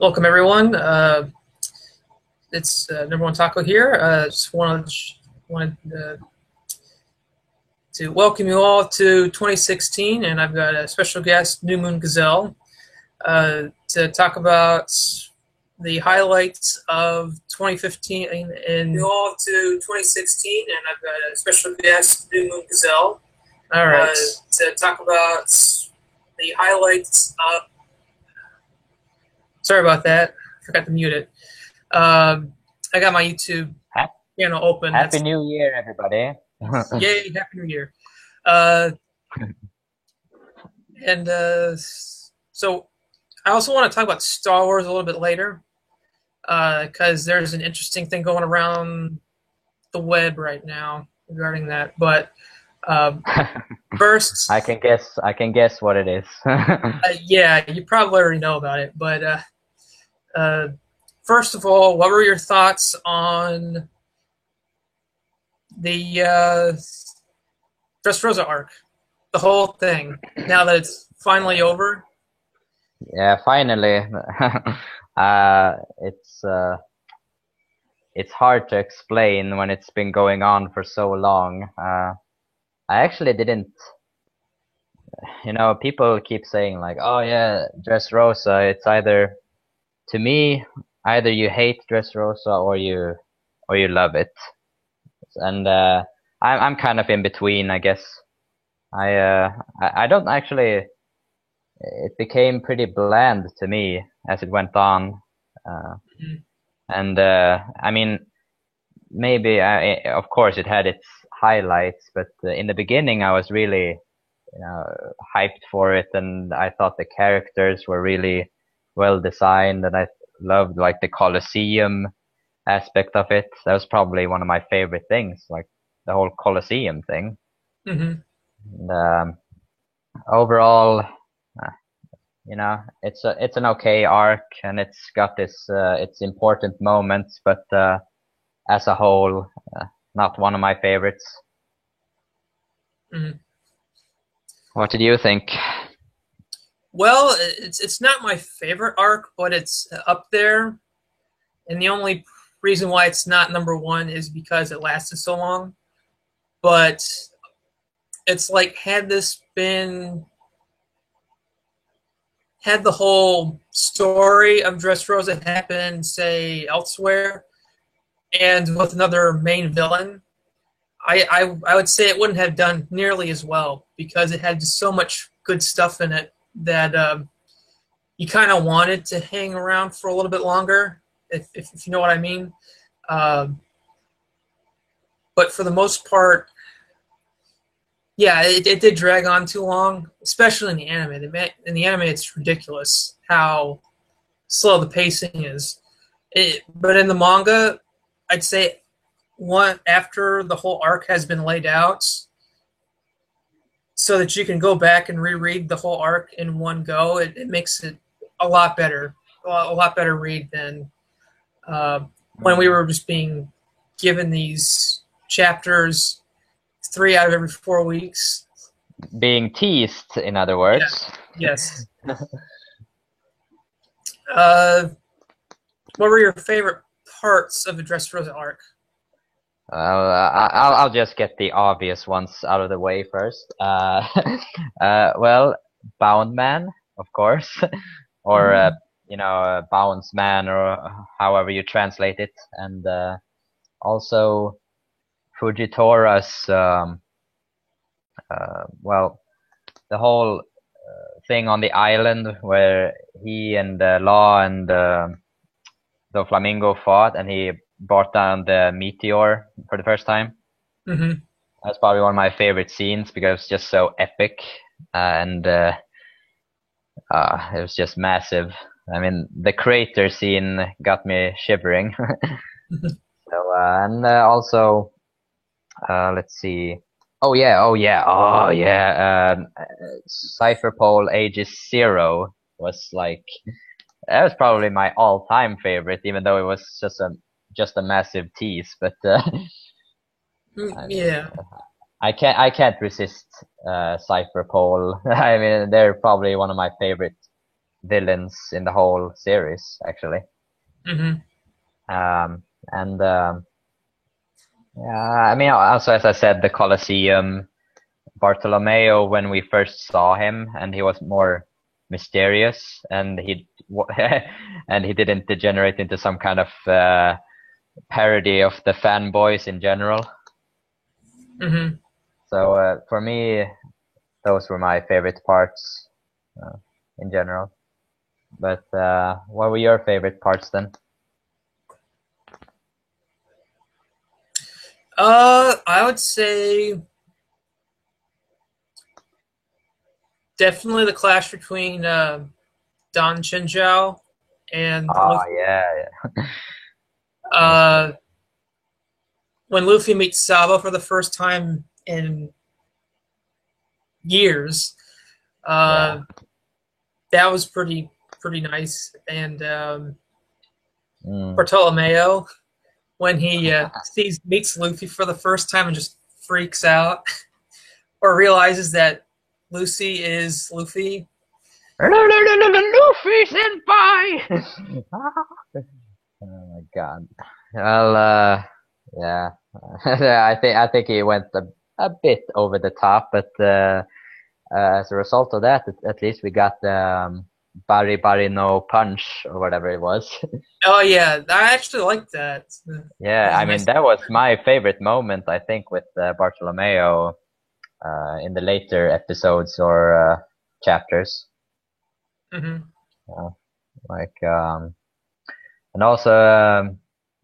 Welcome everyone. It's Number One Taco here. Just wanted to welcome you all to 2016, and I've got a special guest, New Moon Gazelle, to talk about the highlights of 2015 and you all to 2016, and I've got a special guest, New Moon Gazelle. All right, to talk about the highlights of. Sorry about that. Forgot to mute it. I got my YouTube channel open. Happy New Year, everybody. Yay, Happy New Year. So I also want to talk about Star Wars a little bit later, because there's an interesting thing going around the web right now regarding that. But first, I can guess what it is. yeah, you probably already know about it. But first of all, what were your thoughts on the Dressrosa arc, the whole thing? Now that it's finally over. Yeah, finally. It's hard to explain when it's been going on for so long. I actually didn't. People keep saying like, "Oh yeah, Dressrosa." It's either, to me, either you hate Dressrosa or you love it, and I'm kind of in between, I guess. I don't actually. It became pretty bland to me as it went on, and I mean, maybe of course it had its highlights, but in the beginning I was really hyped for it, and I thought the characters were really well designed, and I loved like the Colosseum aspect of it. That was probably one of my favorite things, like the whole Colosseum thing. Mm-hmm. And overall, it's an okay arc, and it's got its important moments, but as a whole, not one of my favorites. Mm-hmm. What did you think? Well, it's not my favorite arc, but it's up there. And the only reason why it's not number one is because it lasted so long. But it's like, had the whole story of Dressrosa happen, say, elsewhere, and with another main villain, I would say it wouldn't have done nearly as well, because it had just so much good stuff in it that you kind of wanted to hang around for a little bit longer, if you know what I mean. But for the most part, yeah, it did drag on too long, especially in the anime. In the anime, it's ridiculous how slow the pacing is. But in the manga, I'd say after the whole arc has been laid out, so that you can go back and reread the whole arc in one go, it makes it a lot better read than when we were just being given these chapters 3 out of every 4 weeks. Being teased, in other words. Yeah. Yes. What were your favorite parts of the Dressrosa arc? I'll just get the obvious ones out of the way first. Well, Bound Man, of course, or Bounce Man, or however you translate it, and also Fujitora's well, the whole thing on the island where he and Law and Doflamingo fought, and he brought down the meteor for the first time. Mm-hmm. That's probably one of my favorite scenes, because it's just so epic, and it was just massive. I mean, the crater scene got me shivering. So and also, let's see. Oh yeah. Cypher Pole Aegis Zero was like, that was probably my all-time favorite, even though it was just a massive tease. But yeah, I can't resist Cypher Pole. I mean, they're probably one of my favorite villains in the whole series, actually. Hmm. And yeah, I mean, also as I said, the Colosseum, Bartolomeo, when we first saw him, and he was more mysterious, and and he didn't degenerate into some kind of parody of the fanboys in general. Hmm. So for me, those were my favorite parts in general. But what were your favorite parts then? I would say definitely the clash between Don Chinzhou and Oh Luffy. yeah, that was great. Uh, when Luffy meets Sabo for the first time in years, Yeah. uh, that was pretty nice. And Mm. Bartolomeo, when he meets Luffy for the first time and just freaks out, or realizes that Lucy is Luffy. Luffy senpai. Oh my god. Well, yeah. I think he went a bit over the top, but as a result of that, at least we got the Bari Bari no punch or whatever it was. Oh yeah, I actually like that. That Yeah, was a I mean nice. that was my favorite moment. I think with Bartolomeo in the later episodes or chapters. Hmm. Uh, like and also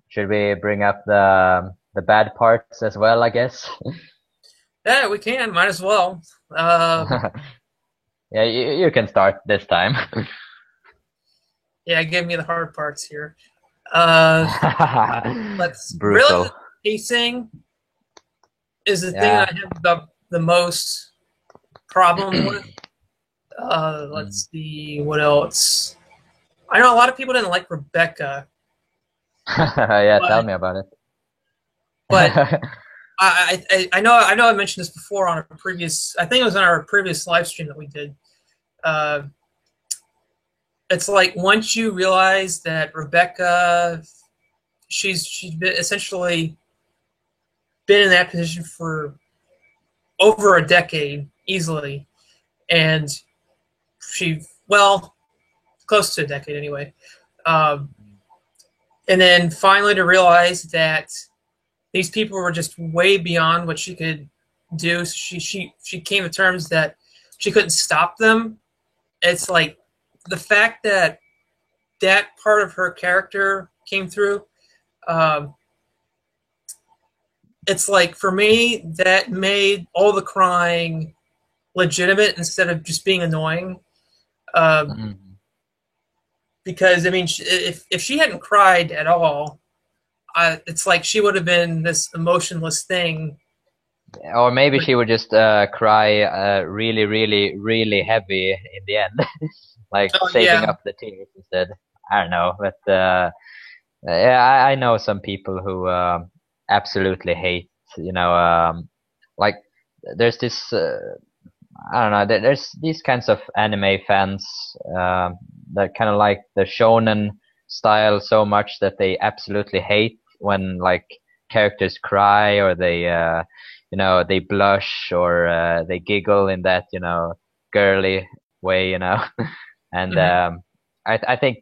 should we bring up the bad parts as well? I guess. Yeah, we can. Might as well. Yeah, you can start this time. Yeah, give me the hard parts here. Uh, let's really Brutal. the pacing is the thing Yeah. that I have the most problem with. Mm. Let's see what else. I know a lot of people didn't like Rebecca, Yeah, tell but me about but it. I know I mentioned this before on a previous. I think it was on our previous live stream that we did. Uh, it's like once you realize that Rebecca, she's been essentially been in that position for over a decade easily, and she well close to a decade anyway. Um, and then finally to realize that these people were just way beyond what she could do. So she came to terms that she couldn't stop them. It's like the fact that that part of her character came through. Um, it's like for me that made all the crying legitimate instead of just being annoying. Um, Mm. because I mean, if she hadn't cried at all, it's like she would have been this emotionless thing. Or maybe But she would just cry really, really, really heavy in the end, like oh saving yeah, up the tears instead. I don't know, but yeah, I know some people who absolutely hate, like there's this, I don't know, there's these kinds of anime fans that kind of like the shonen style so much that they absolutely hate when like characters cry or they blush or they giggle in that, girly way, and mm-hmm. I think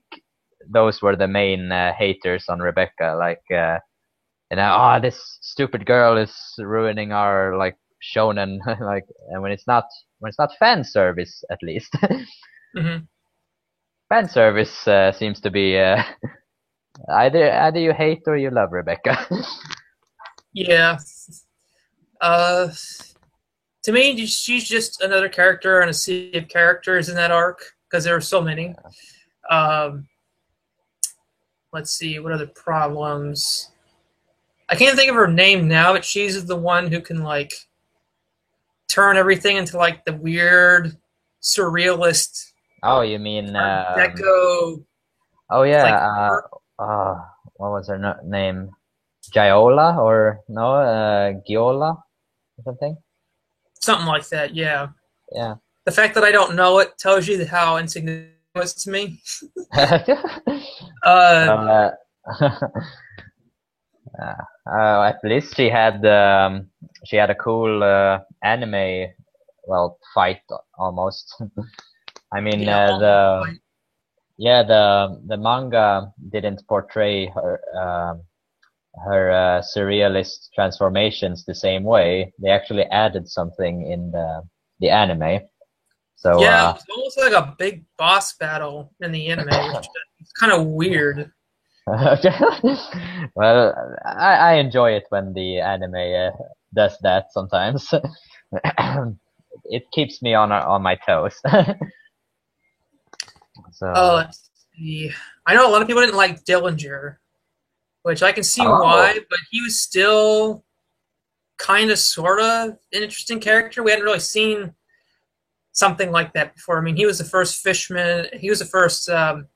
those were the main haters on Rebecca, like oh, this stupid girl is ruining our like shonen, like, and when it's not fan service, at least. Mm-hmm. Fan service seems to be either you hate or you love Rebecca. Yeah. Uh, to me, she's just another character in a sea of characters in that arc because there are so many. Um, let's see what other problems. I can't think of her name now, but she's the one who can like turn everything into like the weird, surrealist Oh, you mean Art Deco, oh like yeah, what was her name? Giola or no, Giola or something? something like that. Yeah, Yeah. the fact that I don't know it tells you how insignificant was to me. Uh, uh, at least she had a cool anime, well, fight almost. I mean, yeah, the manga didn't portray her surrealist transformations the same way. They actually added something in the anime. So yeah, it was almost like a big boss battle in the anime, which is kind of weird. well, I enjoy it when the anime does that sometimes. It keeps me on my toes. Oh, So, let's see. I know a lot of people didn't like Dillinger, which I can see oh, why, but he was still kind of, sort of an interesting character. We hadn't really seen something like that before. I mean, he was the first fishman. He was the first, Fishman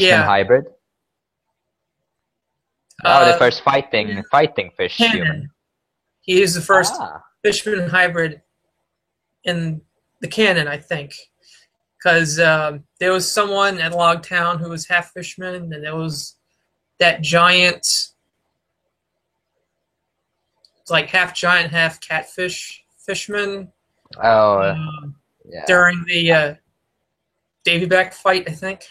yeah, hybrid. Oh, the uh, first fighting fish human. canon. He is the first Ah. fishman hybrid in the canon, I think. Because there was someone at Logtown who was half fishman, and there was that giant, it's like half giant, half catfish fishman Oh, um, yeah. during the Davy Back fight, I think.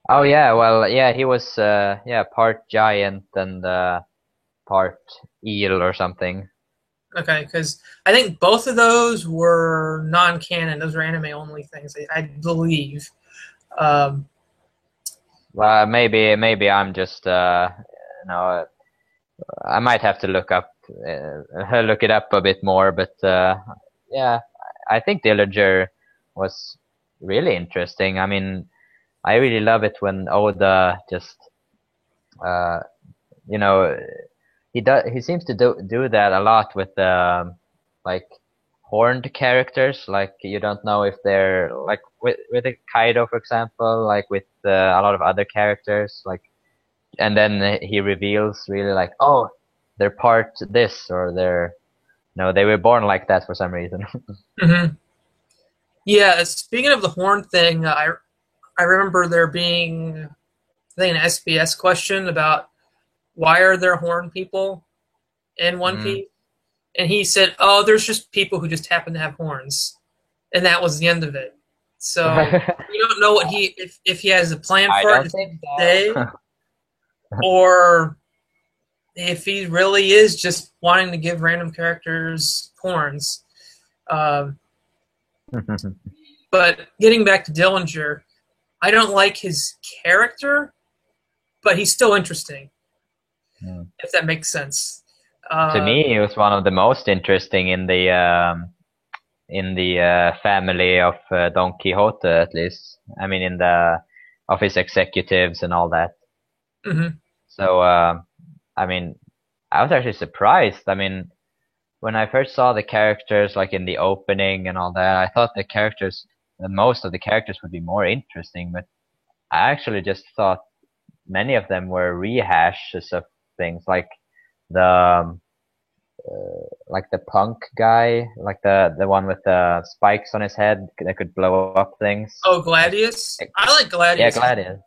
Oh, yeah. Well, yeah, he was part giant and part eel or something. Okay, because I think both of those were non-canon; those were anime-only things, I believe. Um, Well, maybe I'm just you know I might have to look it up a bit more, but yeah, I think Dillinger was really interesting. I mean, I really love it when Oda just uh, you know he seems to do that a lot with like horned characters. Like you don't know if they're like with the Kaido, for example, like with a lot of other characters, like, and then he reveals really like, oh, they're part this or they're no, they were born like that for some reason. mhm. Yeah, speaking of the horn thing, I remember there being, I think, an SBS question about why are there horn people in One Mm. Piece, and he said, "Oh, there's just people who just happen to have horns," and that was the end of it. So we don't know what he, if he has a plan I for it don't to think stay, so. or if he really is just wanting to give random characters horns. Um, but getting back to Dillinger, I don't like his character, but he's still interesting, Mm. if that makes sense. To Uh, me, he was one of the most interesting in the family of Don Quixote, at least. I mean, in the of his executives and all that. mhm. So, I mean, I was actually surprised. I mean, when I first saw the characters, like in the opening and all that, I thought most of the characters would be more interesting, but I actually just thought many of them were rehashes of things, the the punk guy, like the one with the spikes on his head that could blow up things. Oh, Gladius. Like, I like yeah, Gladius Gladius.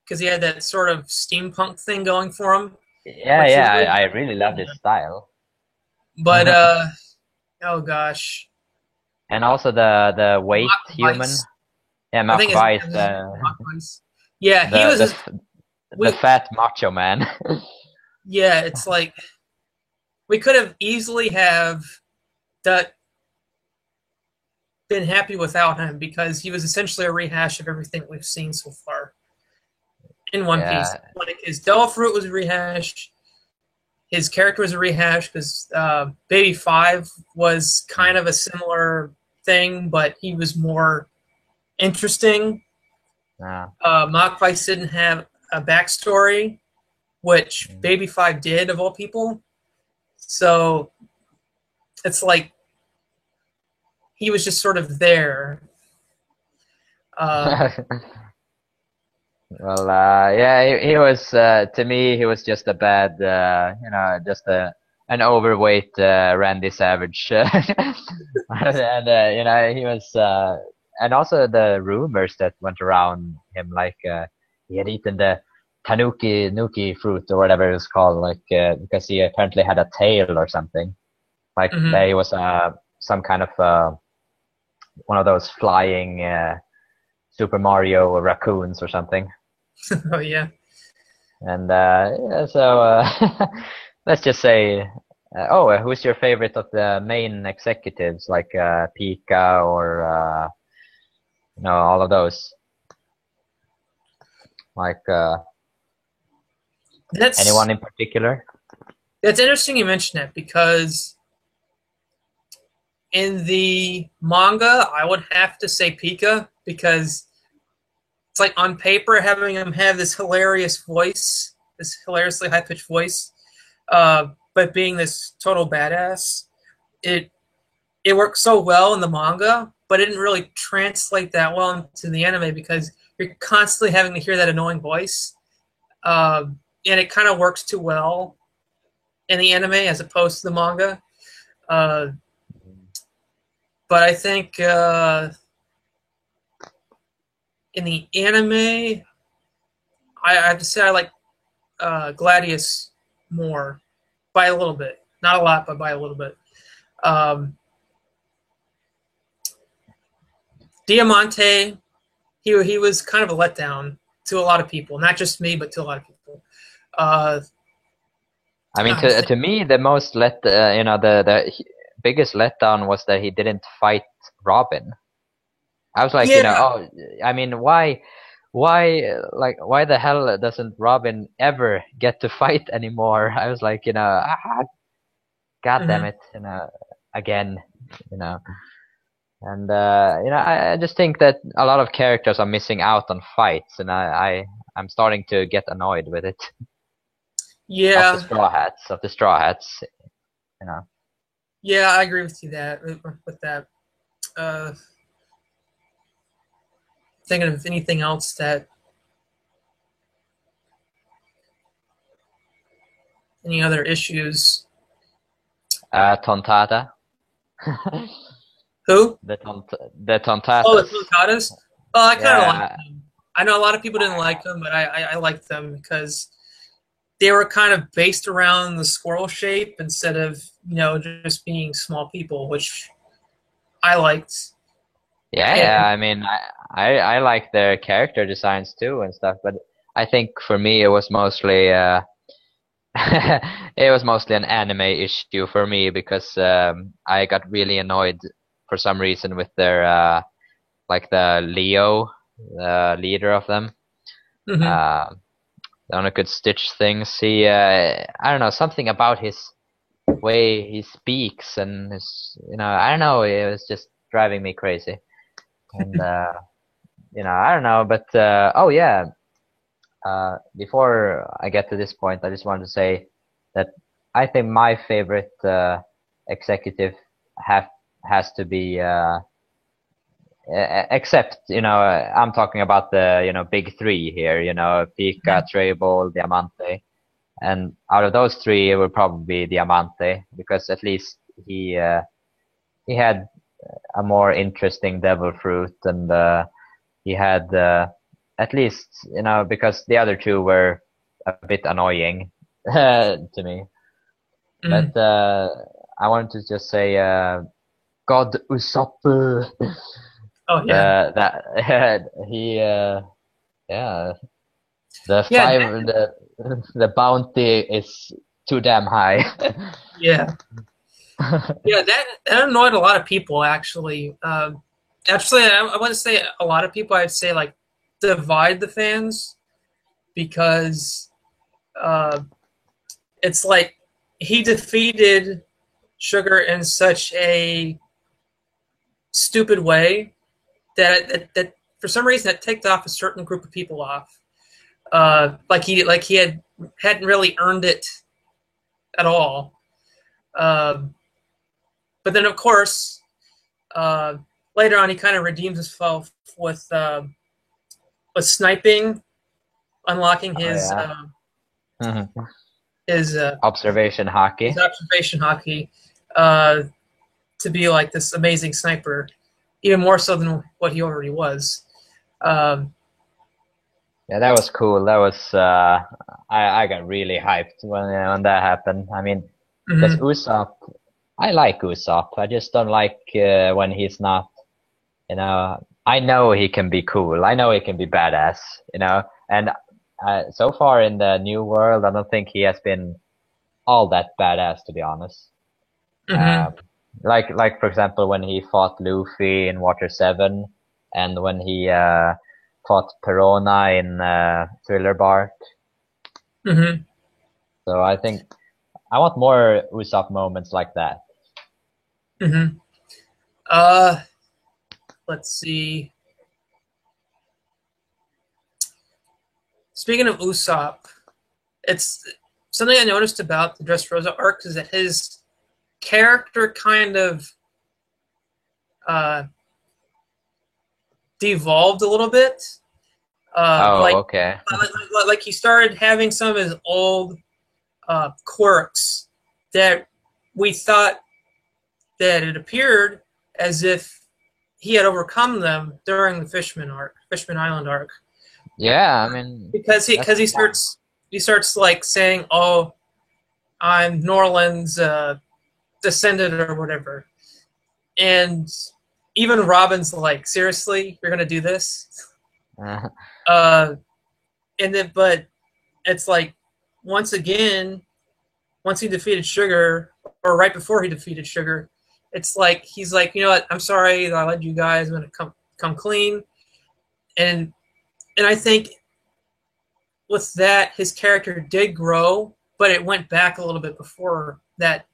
because he had that sort of steampunk thing going for him, Yeah, which was yeah, really I really loved his style. but oh gosh, And also the weight Mock human. Vice. Yeah, I Mark think his name Weiss, is Mock Vice. Yeah, he the was. the His, f- the we fat macho man. yeah, it's like we could have easily have that been happy without him because he was essentially a rehash of everything we've seen so far in One Piece. Yeah, Like his Devil Fruit was rehashed. His character was a rehash because Baby Five was kind of a similar thing, but he was more interesting. yeah. Mach Vice didn't have a backstory, which Baby Five did, of all people. So it's like he was just sort of there. Um, Well, yeah, he was to me he was just a bad, just an overweight Randy Savage, and he was and also the rumors that went around him, like he had eaten the tanuki nuki fruit or whatever it was called, like because he apparently had a tail or something, like Hmm. that he was some kind of one of those flying Super Mario raccoons or something. Oh yeah. And yeah, so let's just say, who's your favorite of the main executives, like Pika or all of those? Like That's anyone in particular? that's interesting you mention that because in the manga, I would have to say Pika because it's like on paper having him have this hilarious voice, this hilariously high pitched voice, but being this total badass, it it worked so well in the manga, but it didn't really translate that well into the anime because you're constantly having to hear that annoying voice, and it kind of works too well in the anime as opposed to the manga. Uh, but I think in the anime, I have to say I like Gladius more by a little bit, not a lot, but by a little bit. Um, Diamante, he was kind of a letdown to a lot of people, not just me, but to a lot of people. Uh, I mean, I'm to me, the most biggest letdown was that he didn't fight Robin. I was like, yeah, I mean, why the hell doesn't Robin ever get to fight anymore? I was like, God damn mhm. it, again, you know. And I just think that a lot of characters are missing out on fights, and I'm starting to get annoyed with it. Yeah, Of the Straw Hats, you know. yeah, I agree with you with that. Uh, Thinking of anything else that any other issues? Tontata, Who? the Oh, the Tontatas. Tonkadas. Oh, I kind of like Yeah, them. I know a lot of people didn't like them, but I liked them because they were kind of based around the squirrel shape instead of just being small people, which I liked. yeah. And I mean, I like their character designs too and stuff, but I think for me it was mostly it was mostly an anime issue for me because I got really annoyed for some reason with their like the Leo, the leader of them. mhm. Uh, the one who could stitch things. I don't know, something about his way he speaks and his, I don't know, it was just driving me crazy. And I don't know, but oh yeah, before I get to this point, I just wanted to say that I think my favorite executive have has to be except I'm talking about the big three here, Pika, Trable, Diamante, and out of those three, it would probably be Diamante because at least he had a more interesting devil fruit, and he had at least because the other two were a bit annoying to me. Mhm. But I wanted to just say God Usopp, Oh yeah, that he yeah, the yeah, the bounty is too damn high. yeah, yeah. That annoyed a lot of people actually. Actually, I wouldn't say a lot of people. I'd say like divide the fans because uh, it's like he defeated Sugar in such a stupid way that for some reason that ticked off a certain group of people off. Like he hadn't really earned it at all. Um, but then of course uh, later on he kind of redeems himself with sniping, unlocking Oh yeah. Mhm. his uh, Observation his hockey. observation hockey uh, to be like this amazing sniper. even more so than what he already was. Um, Yeah, that was cool. That was I got really hyped when that happened. I mean, because mhm, Usopp, I like Usopp. I just don't like when he's not. I know he can be cool. I know he can be badass. And so far in the new world, I don't think he has been all that badass, to be honest. mhm, Um, like for example, when he fought Luffy in Water 7, and when he fought Perona in Thriller Bark. mhm. So I think I want more Usopp moments like that. Mhm. Uh, let's see. Speaking of Usopp, it's something I noticed about the Dressrosa arc is that his character kind of uh, devolved a little bit. Uh, Oh, like, okay. like he started having some of his old quirks that we thought that it appeared as if he had overcome them during the Fishman Island arc, Yeah, I mean because that's fun. he starts like saying, "Oh, I'm Norland's descendant or whatever," and even Robin's like, "Seriously, you're gonna do this?" Uh, and then, but it's like once again, once he defeated Sugar, or right before he defeated Sugar, it's like he's like, you know what? I'm sorry that I led you guys. I'm gonna come clean, and I think with that, his character did grow, but it went back a little bit before that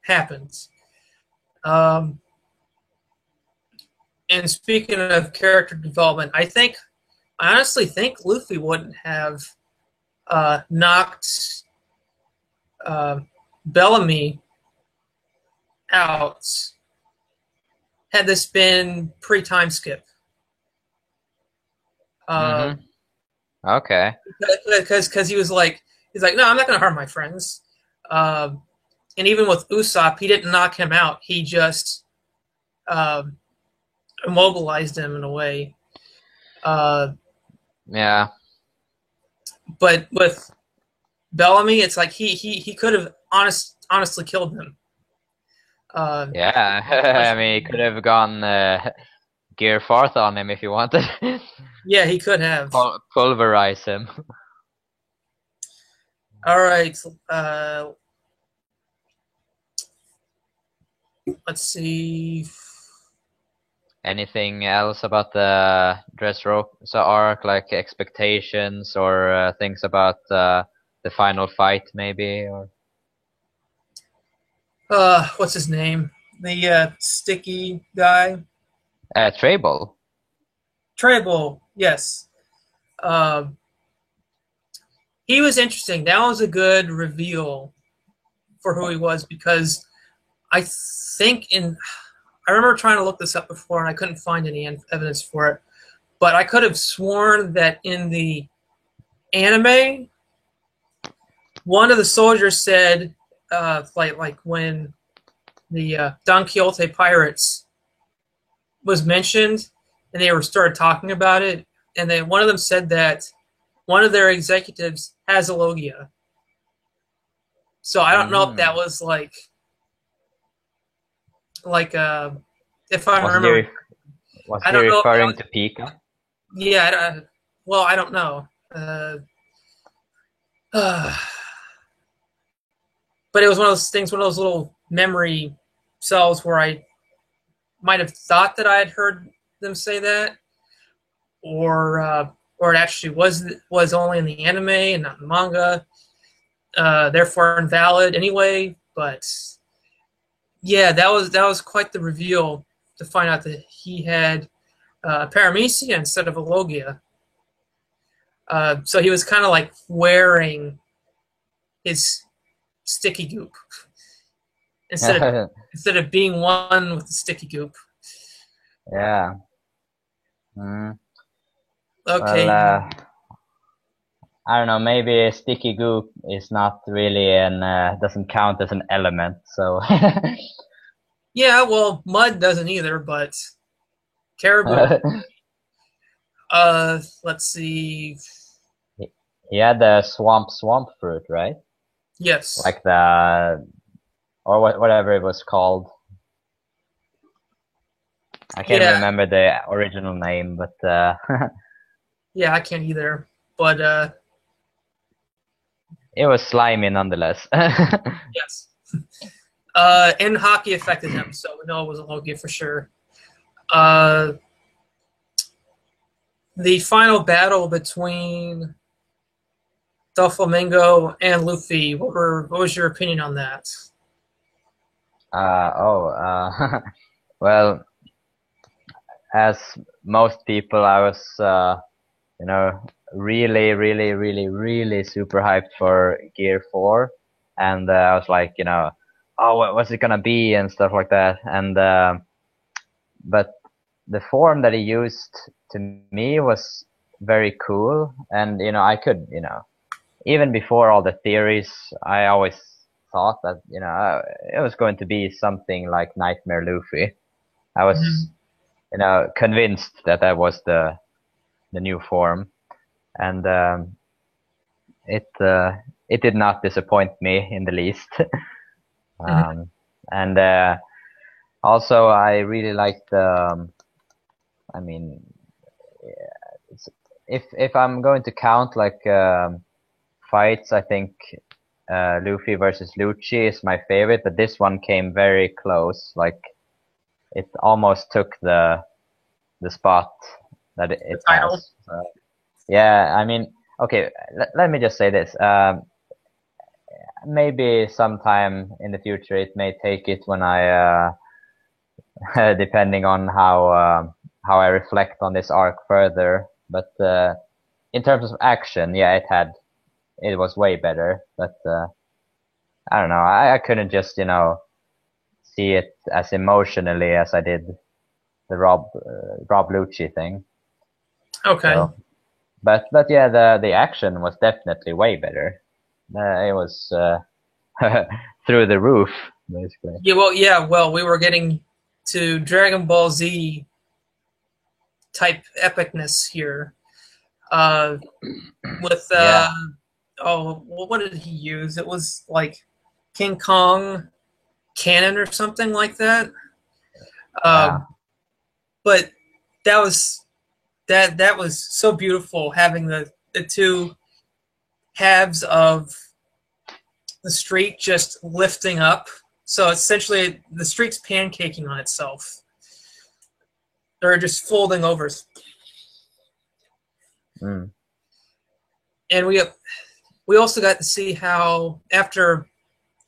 happens. Um, and speaking of character development, I honestly think Luffy wouldn't have knocked uh, Bellamy out had this been pre-time skip. Uh, Mm-hmm. Okay. because he's like, no, I'm not going to harm my friends. And even with Usopp, he didn't knock him out. He just um, immobilized him in a way. Uh, Yeah. but with Bellamy, it's like he could have honestly killed him. Uh, Yeah. I mean, he could have gone Gear Fourth on him if you wanted. yeah, he could have. Pulverize him. All right. Uh, let's see. Anything else about the Dressrosa arc, like expectations or things about the final fight, maybe? Or What's his name? The sticky guy. Trable. Tribal. Yes. Um, he was interesting. That was a good reveal for who he was because I think in I remember trying to look this up before and I couldn't find any evidence for it, but I could have sworn that in the anime, one of the soldiers said, like when the Don Quixote pirates was mentioned and they were started talking about it, and then one of them said that one of their executives has a Logia. So I don't know if that Mm. was like if I'm Was he remembering. was I he don't know if that referring was to Pika? yeah. Well, I don't know. But it was one of those things, one of those little memory cells where I might have thought that I had heard them say that, or it actually was only in the anime and not in the manga, therefore invalid anyway. But yeah, that was quite the reveal to find out that he had paramecia instead of a logia. So he was kind of like wearing his sticky goop instead of being one with the sticky goop. Yeah. Mm. Well, Okay, I don't know. Maybe sticky goop is not really doesn't count as an element. So yeah, well, mud doesn't either, but Caribou. Let's see. He had the swamp fruit, right? Yes. Like the or whatever it was called. I can't Yeah. remember the original name, but Yeah, I can't either. But it was slimy nonetheless. yes. And hockey affected him, so we know it was a Logia for sure. The final battle between Doflamingo and Luffy. What was your opinion on that? Well, as most people, I was, really, really, really, really super hyped for Gear 4. And I was like, oh, what's it gonna be and stuff like that. And but the form that he used to me was very cool. And, I could, even before all the theories, I always thought that, it was going to be something like Nightmare Luffy. I was, convinced that that was the new form, and it did not disappoint me in the least. And also, I really liked. I mean, if I'm going to count like fights, I think Luffy versus Lucci is my favorite, but this one came very close. Like it almost took the spot that it has. Yeah, I mean, okay, let me just say this. Maybe sometime in the future it may take it when I, depending on how I reflect on this arc further. But in terms of action, yeah, it was way better. But I don't know, I couldn't just see it as emotionally as I did the Rob Lucci thing. Okay. So, but yeah, the action was definitely way better. It was through the roof, basically. Yeah. Well, we were getting to Dragon Ball Z type epicness here. With Yeah. what did he use? It was like King Kong cannon or something like that. Yeah. But that was so beautiful, having the two halves of the street just lifting up. So essentially, the street's pancaking on itself. They're just folding over. Mm. And we also got to see how, after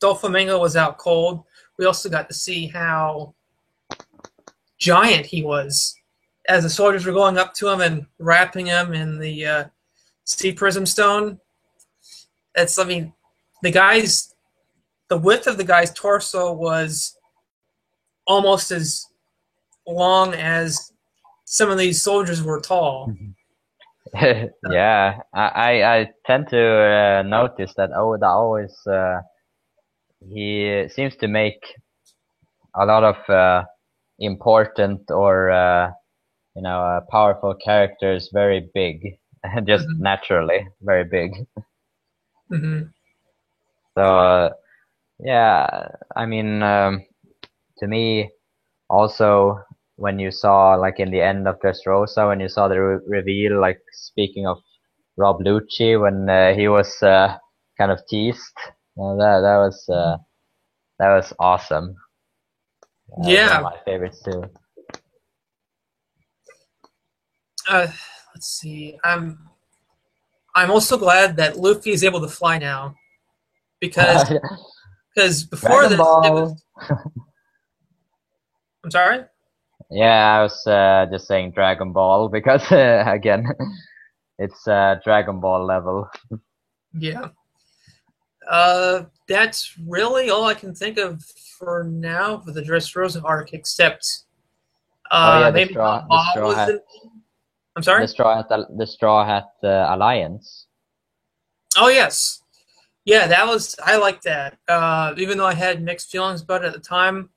Doflamingo was out cold, we also got to see how giant he was as the soldiers were going up to him and wrapping him in the Sea Prism Stone. The width of the guy's torso was almost as long as some of these soldiers were tall. Yeah, I tend to notice that Oda always he seems to make a lot of important or powerful characters very big, just naturally very big. So yeah, I mean, to me, also when you saw, like, in the end of Dressrosa, when you saw the reveal, like, speaking of Rob Lucci, when he was kind of teased, that was awesome. Yeah. One of my favorites too. Let's see. I'm also glad that Luffy is able to fly now, because before this, it was. I'm sorry? Yeah, I was just saying Dragon Ball because again, it's Dragon Ball level. Yeah. That's really all I can think of for now for the Dressrosa arc, except maybe the Straw Hat. I'm sorry? The Straw Hat Alliance. Oh, yes. Yeah, I liked that. Even though I had mixed feelings about it at the time,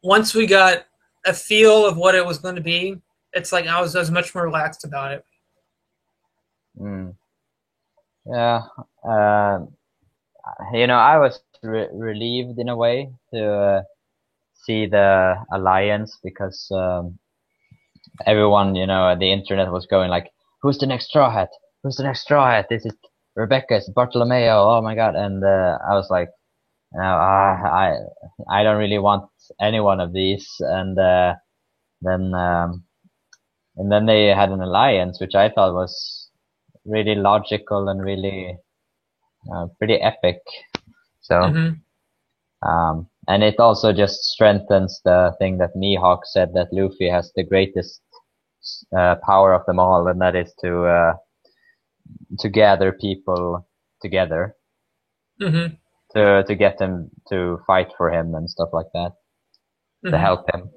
once we got a feel of what it was going to be, it's like I was much more relaxed about it. Mm. Yeah. Uh, I was relieved in a way to see the alliance because everyone, the internet was going like, "Who's the next Straw Hat? Who's the next Straw Hat? This is Rebecca, it's Bartolomeo. Oh my God!" And I was like, I don't really want any one of these. And then and then they had an alliance, which I thought was really logical and really pretty epic. So, and it also just strengthens the thing that Mihawk said, that Luffy has the greatest power of them all, and that is to gather people together to get them to fight for him and stuff like that, to help him.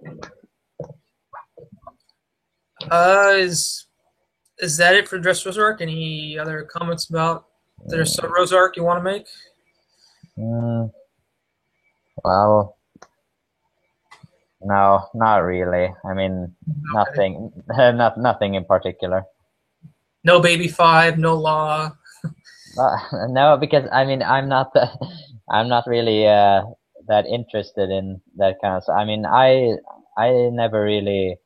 Is that it for Dressrosa arc? Any other comments about the Dressrosa arc you want to make? Well, no, not really. I mean, nothing, nothing in particular. No Baby 5, no Law. No, because I mean, I'm not really that interested in that kind of stuff. I mean, I never really,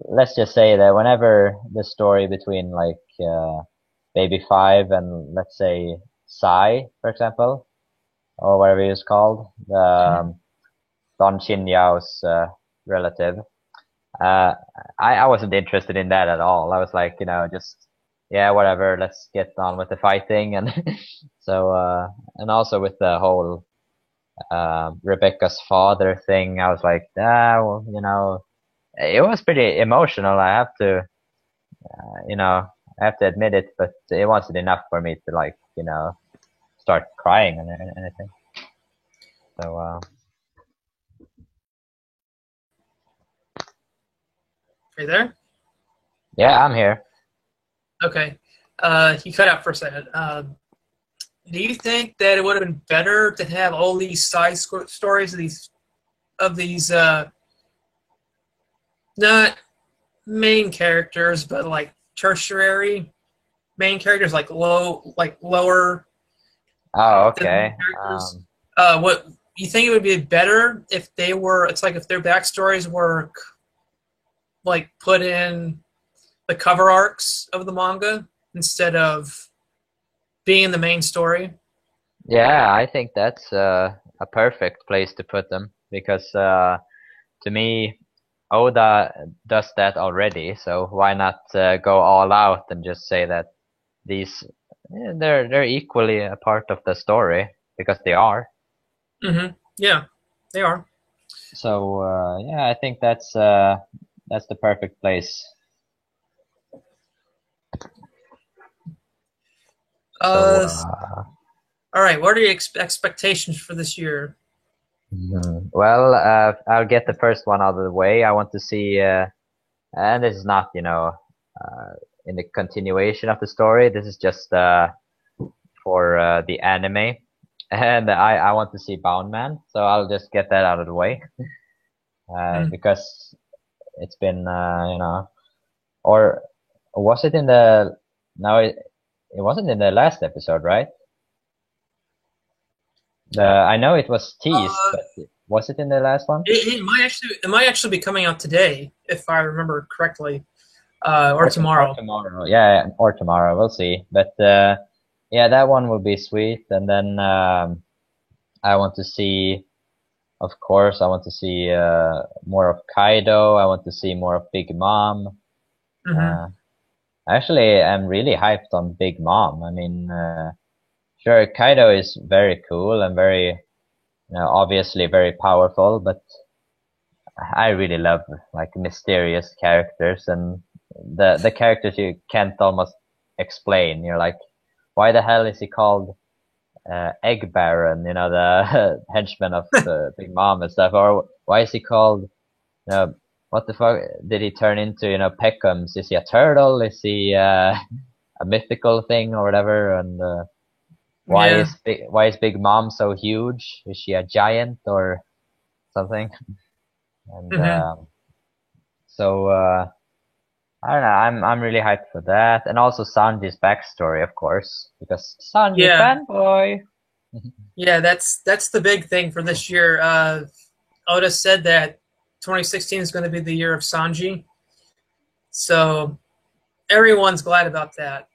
let's just say that whenever the story between like Baby 5 and, let's say, Sai, for example, or whatever he was called, the Don Chin Yao's relative, I wasn't interested in that at all. I was like, just, yeah, whatever, let's get on with the fighting. And so and also with the whole Rebecca's father thing, I was like, well, it was pretty emotional. I have to admit it, but it wasn't enough for me to, like, start crying and anything. So are you there? Yeah, I'm here. Okay. You cut out for a second. Do you think that it would have been better to have all these side stories of these not main characters, but like tertiary main characters, like lower? Oh, okay. What you think it would be better if they were? It's like if their backstories were like put in the cover arcs of the manga instead of being in the main story. Yeah, I think that's a perfect place to put them, because to me, Oda does that already. So why not go all out and just say that these they're equally a part of the story, because they are. Yeah, they are. So yeah, I think that's the perfect place. All right. What are your expectations for this year? Well, I'll get the first one out of the way. I want to see, and this is not, in the continuation of the story. This is just for the anime, and I want to see Bound Man. So I'll just get that out of the way, because it's been, or was it in the? No, it wasn't in the last episode, right? I know it was teased, but was it in the last one? It might actually be coming out today, if I remember correctly, or tomorrow. Or tomorrow, yeah, or tomorrow. We'll see. But yeah, that one will be sweet. And then I want to see, of course, I want to see more of Kaido. I want to see more of Big Mom. Actually, I'm really hyped on Big Mom. I mean, sure, Kaido is very cool and very, obviously very powerful, but I really love like mysterious characters, and the characters you can't almost explain. You're like, why the hell is he called Egg Baron? The henchman of Big Mom and stuff. Or why is he called? What the fuck did he turn into? Peckham's. Is he a turtle? Is he a mythical thing or whatever? And why is Big Mom so huge? Is she a giant or something? and Hmm. so I don't know. I'm really hyped for that, and also Sanji's backstory, of course, because Sanji Yeah, fanboy. yeah, that's the big thing for this year. Oda said that 2016 is going to be the year of Sanji, so everyone's glad about that.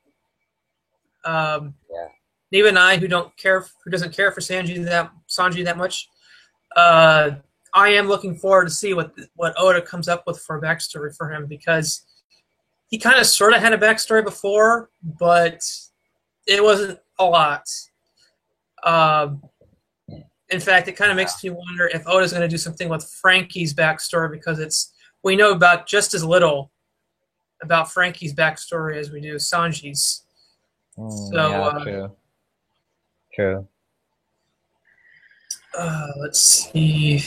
Um, Yeah. Even I, who doesn't care for Sanji that much, uh, I am looking forward to see what Oda comes up with for a backstory for him, because he kind of sort of had a backstory before, but it wasn't a lot. Um, in fact, it kind of makes me wonder if Oda's going to do something with Frankie's backstory, because we know about just as little about Frankie's backstory as we do Sanji's. So Yeah, true, true. let's see.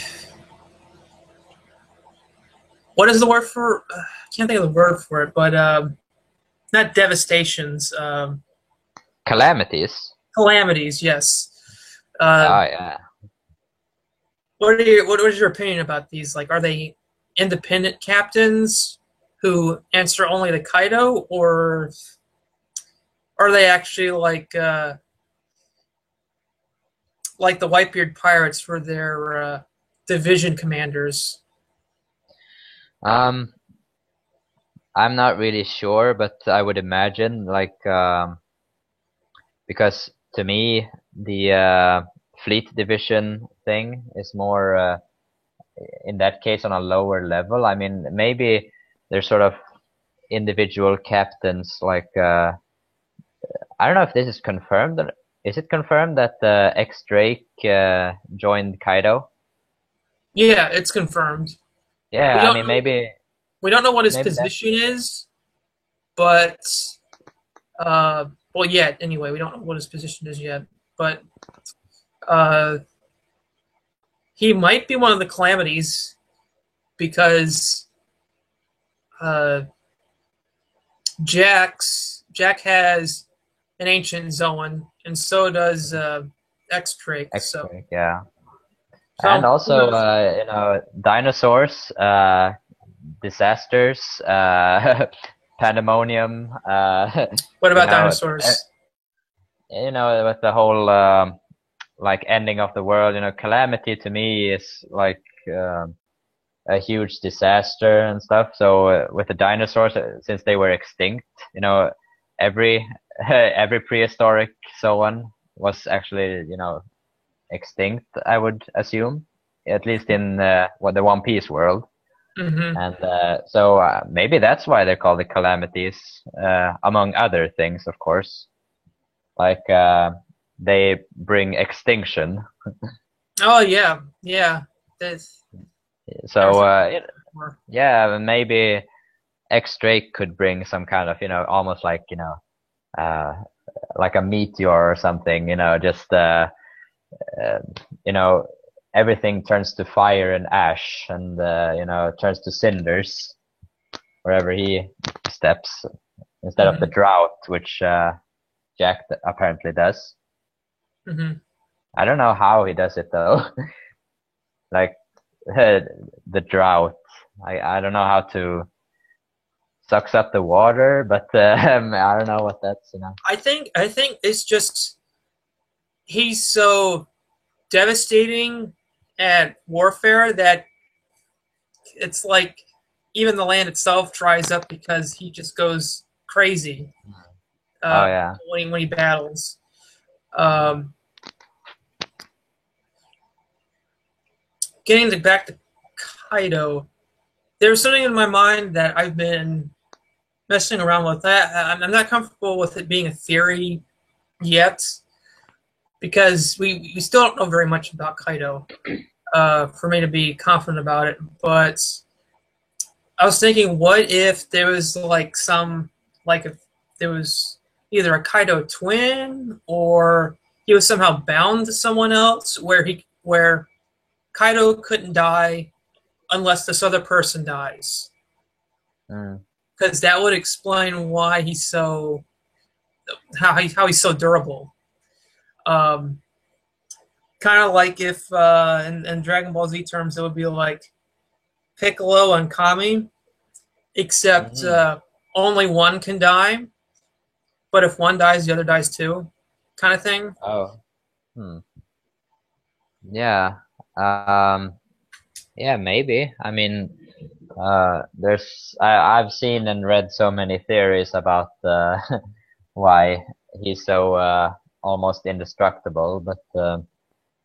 What is the word for? I can't think of the word for it, but not devastations. Calamities. Calamities. Yes. Uh, Oh yeah. what is your opinion about these? Like, are they independent captains who answer only to Kaido, or are they actually like the Whitebeard pirates for their division commanders? Um, I'm not really sure, but I would imagine like because to me the fleet division thing is more in that case on a lower level. I mean, maybe they're sort of individual captains. Like I don't know if this is confirmed. Is it confirmed that X Drake joined Kaido? Yeah, it's confirmed. We Yeah, I don't mean know. maybe We don't know what his maybe that. position is, but well, yet anyway, we don't know what his position is yet. But uh, he might be one of the calamities, because uh, Jack has an ancient Zoan, and so does X Drake. X So, Drake, yeah. And so who also, knows? dinosaurs, disasters, pandemonium, What you about know, dinosaurs? with the whole like ending of the world, calamity to me is like a huge disaster and stuff. So with the dinosaurs, since they were extinct, every every prehistoric so on was actually, extinct, I would assume, at least in the One Piece world. Hmm. And so maybe that's why they're called the calamities, among other things, of course. Like they bring extinction. Oh yeah, yeah. That's, never So thought of that before. yeah, maybe X Drake could bring some kind of, almost uh, like a meteor or something, just uh, you know, everything turns to fire and ash, and turns to cinders wherever he steps, instead of the Hmm. drought, which Jack apparently does. Hmm. I don't know how he does it though. Like the drought, I don't know how to sucks up the water, but I don't know what that's. I think it's just he's so devastating at warfare that it's like even the land itself dries up, because he just goes crazy Oh uh, yeah. when he battles. Um, back to Kaido, there's something in my mind that I've been messing around with. I'm not comfortable with it being a theory yet, because we still don't know very much about Kaido for me to be confident about it. But I was thinking, what if there was if there was either a Kaido twin, or he was somehow bound to someone else, where Kaido couldn't die unless this other person dies, Mm. because that would explain why how he's so durable. Um, Kind of like if in Dragon Ball Z terms, it would be like Piccolo and Kami, except Hmm. only one can die. But if one dies, the other dies too, kind of thing. Oh. Hmm. Yeah. Um. Yeah. Maybe. I mean, I've seen and read so many theories about why he's so almost indestructible, but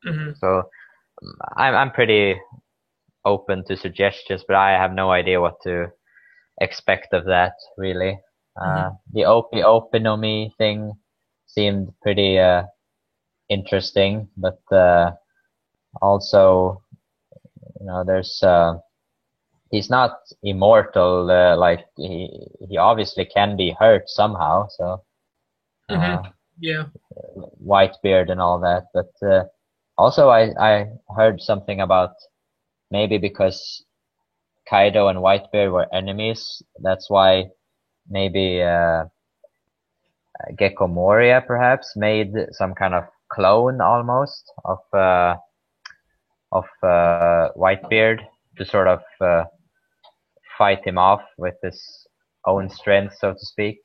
Hmm. so I'm pretty open to suggestions, but I have no idea what to expect of that really. Hmm. The Opinomi thing seemed pretty interesting, but also there's he's not immortal. Like he obviously can be hurt somehow. So Hmm. uh, Yeah. Whitebeard and all that, but also I heard something about maybe because Kaido and Whitebeard were enemies, that's why maybe Gecko Moria perhaps made some kind of clone almost of Whitebeard to sort of fight him off with his own strength, so to speak.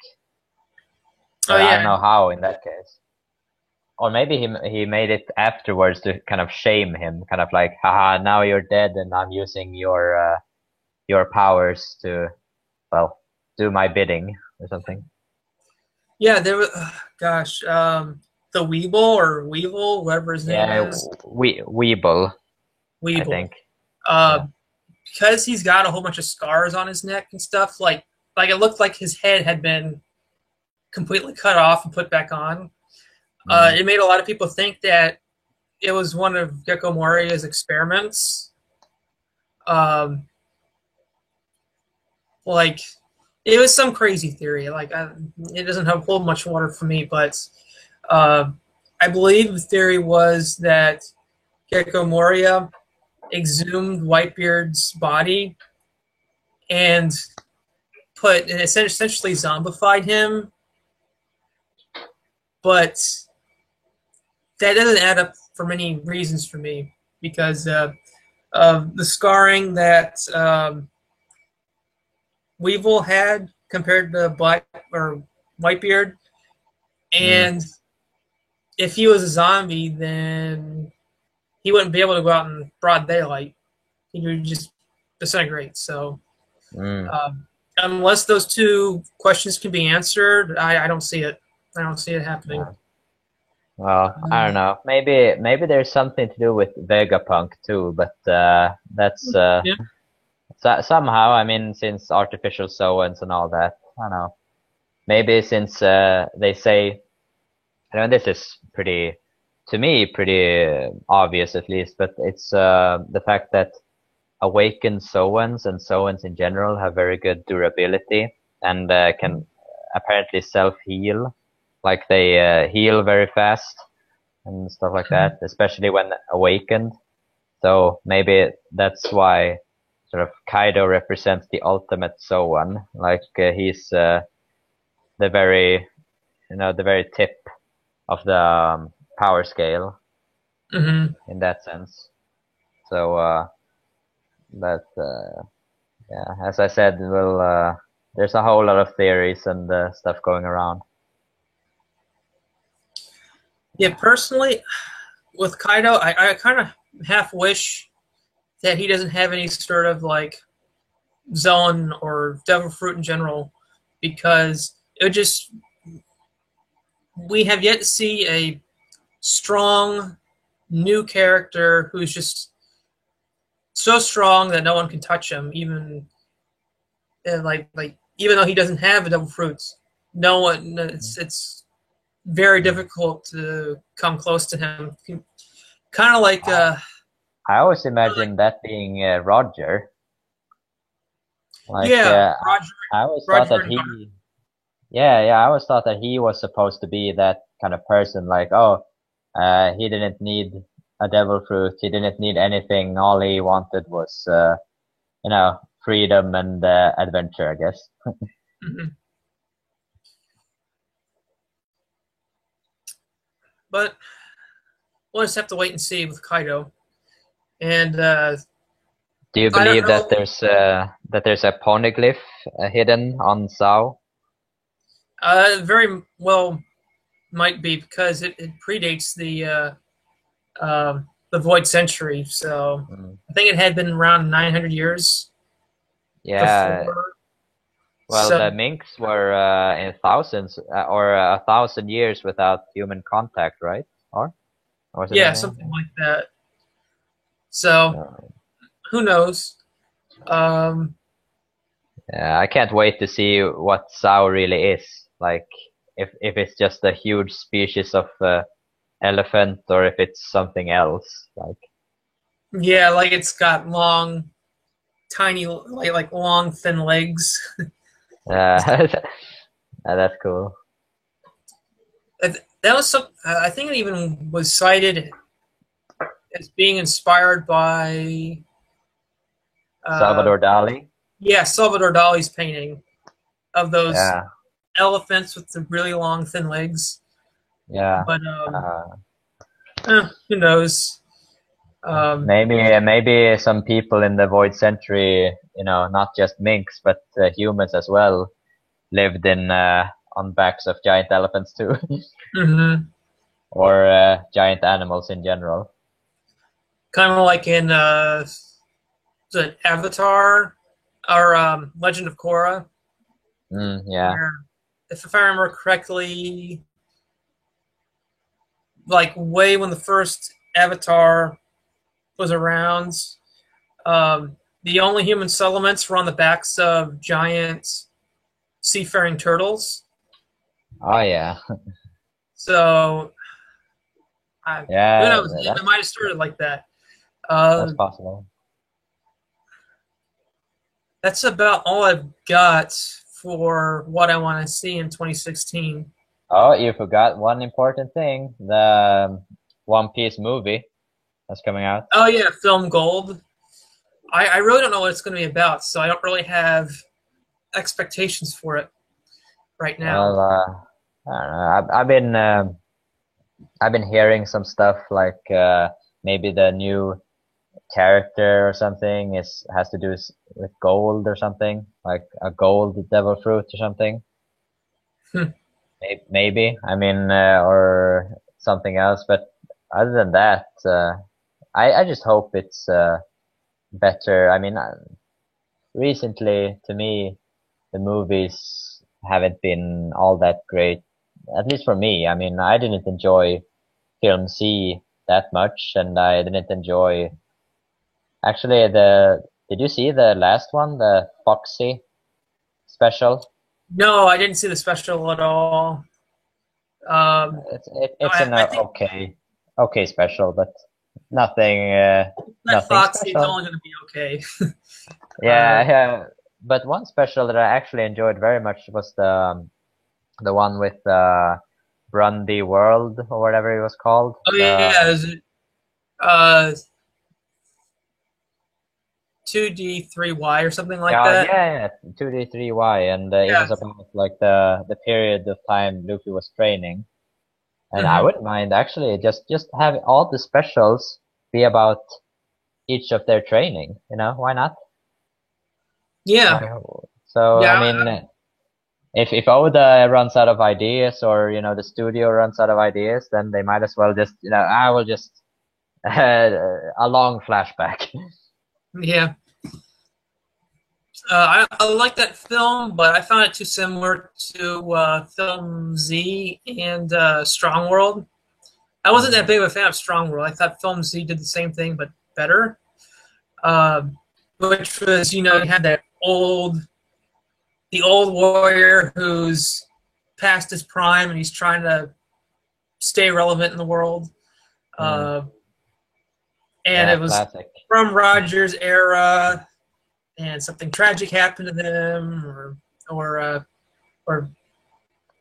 Oh But I don't yeah. know how in that case. Or maybe he made it afterwards to kind of shame him, kind of like, haha, now you're dead and I'm using your powers to, well, do my bidding or something. Yeah. There was. Gosh. The Weeble or Weevil, whatever his name Yeah, is. Weeble, I Weeble. think. Yeah. Uh, because he's got a whole bunch of scars on his neck and stuff. Like it looked like his head had been completely cut off and put back on. Mm. It made a lot of people think that it was one of Gecko Moria's experiments. Um, like it was some crazy theory. It doesn't hold much water for me, but uh, I believe the theory was that Gecko Moria exhumed Whitebeard's body and essentially zombified him, but that doesn't add up for many reasons for me because of the scarring that Weevil had compared to Black or Whitebeard, Mm. and if he was a zombie, then he wouldn't be able to go out in broad daylight. He would just disintegrate. So, Mm. unless those two questions can be answered, I don't see it. I don't see it happening. Yeah. Well, I don't know. Maybe there's something to do with Vegapunk too, but that's Yeah. somehow. I mean, since artificial sowens and all that, I don't know. Maybe since they say, this is pretty, to me, pretty obvious at least, but it's the fact that awakened Sowens and Sowens in general have very good durability and can apparently self-heal. Like they heal very fast and stuff like that, especially when awakened. So maybe that's why sort of Kaido represents the ultimate Sowan. Like he's the very, the very tip of the power scale Mm-hmm. in that sense. So, but yeah, as I said, there's a whole lot of theories and stuff going around. Yeah, personally, with Kaido, I kind of half wish that he doesn't have any sort of like Zone or Devil Fruit in general, because it would just we have yet to see a strong new character who's just so strong that no one can touch him, even even though he doesn't have a Devil Fruits, no one. It's very Mm. difficult to come close to him. Kind of like I, I always imagined that being Roger. Like yeah, Roger, I always thought Roger that and Hunter. yeah, I always thought that he was supposed to be that kind of person. Like, oh, he didn't need a devil fruit. He didn't need anything. All he wanted was, freedom and adventure, I guess. Mhm. But we'll just have to wait and see with Kaido. And Do you I don't believe know. that there's a poneglyph hidden on Sao? Very well might be because it predates the Void Century. So Mm. I think it had been around 900 years Yeah. before. Well, So the minks were in thousands or 1,000 years without human contact, right? Or was it yeah, maybe? something like that. So No. who knows? Um, Yeah, I can't wait to see what Sao really is. Like, if it's just a huge species of elephant or if it's something else. Like, yeah, like it's got long, tiny, like long, thin legs. uh, that's cool. That was some. I think it even was cited as being inspired by, uh, Salvador Dali. yeah, Salvador Dali's painting of those Yeah, elephants with the really long, thin legs. yeah. But Uh, who knows? Um, maybe some people in the Void Century, not just minks but humans as well, lived in on backs of giant elephants too, mhm. or giant animals in general. Kind of like in the Avatar or Legend of Korra, Yeah. where, if I remember correctly, like way when the first Avatar was around, the only human settlements were on the backs of giant seafaring turtles. Oh yeah. So who Yeah, knows? It that's might have started like that. that's Uh, possible. that's about all I've got for what I want to see in 2016. Oh, you forgot one important thing. The One Piece movie that's coming out. Oh yeah, Film Gold. I really don't know what it's going to be about, so I don't really have expectations for it right now. Well, I don't know. I've been hearing some stuff like maybe the new character or something is has to do with gold or something, like a gold devil fruit or something. Hmm. Maybe. I mean, or something else. But other than that, I just hope it's better. I mean, recently to me, the movies haven't been all that great. At least for me. I mean, I didn't enjoy Film C that much, and I didn't enjoy. Actually, the did you see the last one, the Foxy special? No, I didn't see the special at all. No, It's an I think okay special, but nothing that nothing Foxy is special. only going to be okay. Yeah, yeah. But one special that I actually enjoyed very much was the one with Grundy World or whatever it was called. Oh yeah, is it uh 2D3Y or something like Yeah, that? yeah, 2D 3Y, and it Yeah. was about like the period of time Luffy was training. And I Hmm. wouldn't mind actually just have all the specials be about each of their training. Why not? Yeah. Why? So I Yeah. mean, if Oda runs out of ideas, or the studio runs out of ideas, then they might as well just I will just a long flashback. Yeah. I like that film, but I found it too similar to Film Z and Strong World. I wasn't that Mm, big of a fan of Strong World. I thought Film Z did the same thing, but better. Um, which was, you had the old warrior who's past his prime and he's trying to stay relevant in the world. mm, Uh, and yeah, it was classic. from Roger's era, and something tragic happened to them, or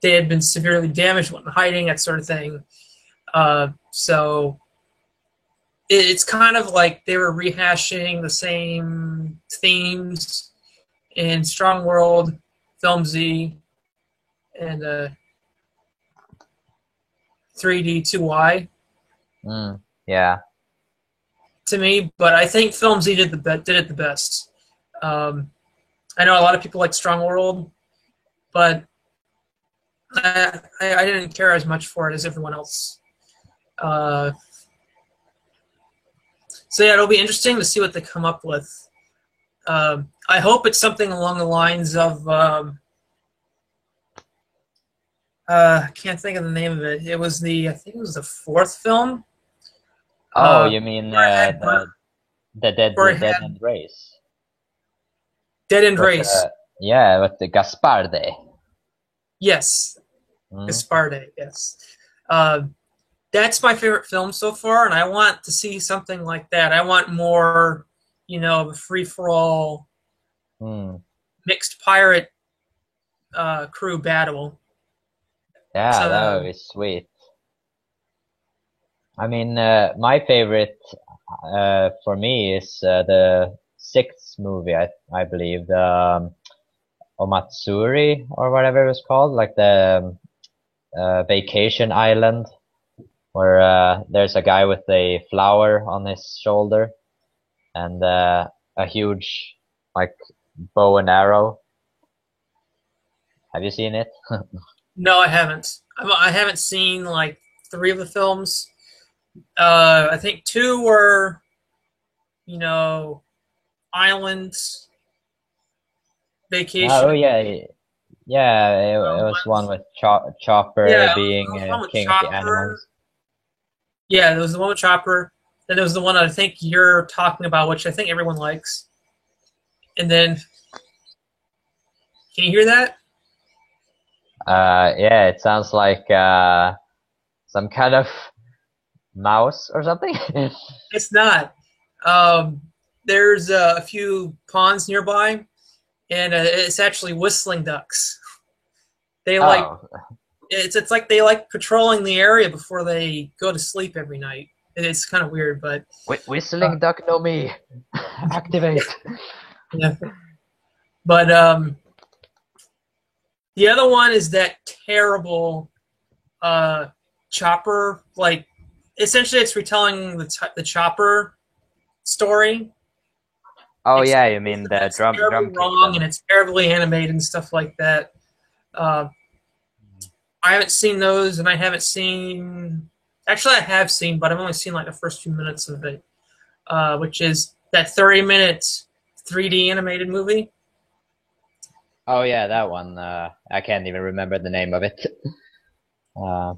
they had been severely damaged, went in hiding, that sort of thing. So it's kind of like they were rehashing the same themes in Strong World, Film Z, and 3D 2Y. Mm, yeah. to me, but I think Film Z did it the best. I know a lot of people like Strong World, but I didn't care as much for it as everyone else. Uh, so yeah, it'll be interesting to see what they come up with. I hope it's something along the lines of I can't think of the name of it. I think it was the fourth film. Oh, you mean Where it had, where it the Dead had End Race? Dead End With Race. yeah, with the Gasparde. Yes, Mm. Esparde. Yes. Uh, that's my favorite film so far, and I want to see something like that. I want more, of a free for all Mm. mixed pirate crew battle. Yeah, that would So be sweet. I mean, my favorite for me is the sixth movie, I believe, the Omatsuri or whatever it was called, like the vacation island, where there's a guy with a flower on his shoulder and a huge like bow and arrow. Have you seen it? no, I haven't. I haven't seen like three of the films. I think two were, islands, Oh vacation. yeah, yeah. It was one Was with Chopper Yeah, being there was one with king of the Chopper. animals. Yeah, there was the one with Chopper. Then there was the one I think you're talking about, which I think everyone likes. And then, can you hear that? Yeah, it sounds like some kind of mouse or something. It's not. Um, there's a few ponds nearby, and it's actually whistling ducks. They like Oh, it's like they like patrolling the area before they go to sleep every night. It's kind of weird, but uh, whistling duck no me. Activate. yeah. But the other one is that terrible uh, Chopper. Like essentially, it's retelling the Chopper story. Oh Except yeah, you mean the it's drum terribly wrong and kingdom. it's terribly animated and stuff like that. Uh, I haven't seen those, and I haven't seen. Actually, I have seen, but I've only seen like the first few minutes of it, which is that 30-minute 3D animated movie. Oh yeah, that one. I can't even remember the name of it. Uh,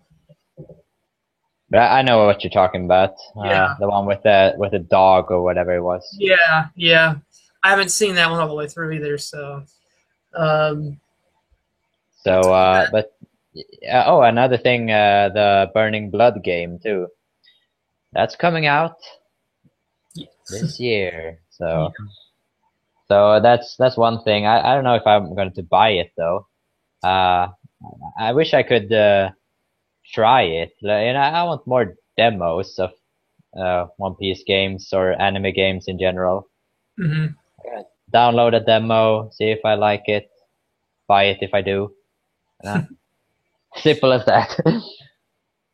but I know what you're talking about. Yeah, The one with the dog or whatever it was. yeah, yeah. I haven't seen that one all the way through either. So, um, So, but oh, another thing, the Burning Blood game too. That's coming out this year. yeah. So that's one thing. I don't know if I'm going to buy it though. Uh, I wish I could try it. I want more demos of One Piece games or anime games in general. Hmm. Download a demo, see if I like it, buy it if I do. You know? Simple as that.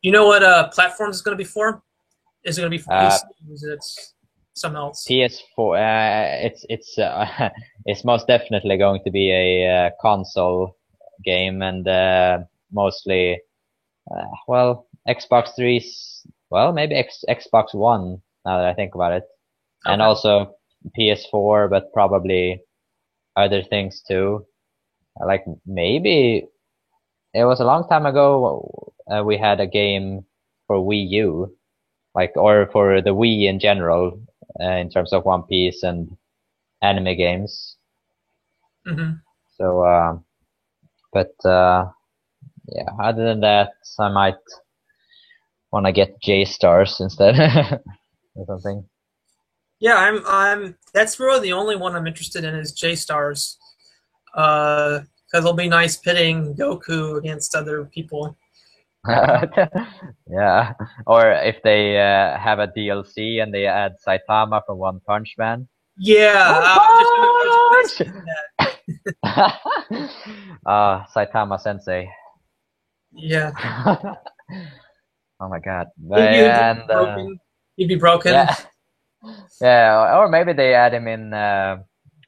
You know what platforms is going to be for? Is it going to be for uh, PC? Or is it something else? PS4. It's most definitely going to be a console game and mostly well Xbox 3's well maybe Xbox One now that I think about it, and Okay. also PS4, but probably other things too. Like maybe it was a long time ago we had a game for Wii U, like or for the Wii in general, in terms of One Piece and anime games. Hmm. So, but yeah, other than that, I might want to get J Stars instead or something. Yeah, I'm. That's really the only one I'm interested in is J Stars, because it'll be nice pitting Goku against other people. Yeah, or if they have a DLC and they add Saitama from One Punch Man. Yeah, One I was just Punch! saying that. Saitama Sensei. Yeah, Oh my God. But you'd be yeah, and broken. You'd be broken. yeah, Yeah, or maybe they add him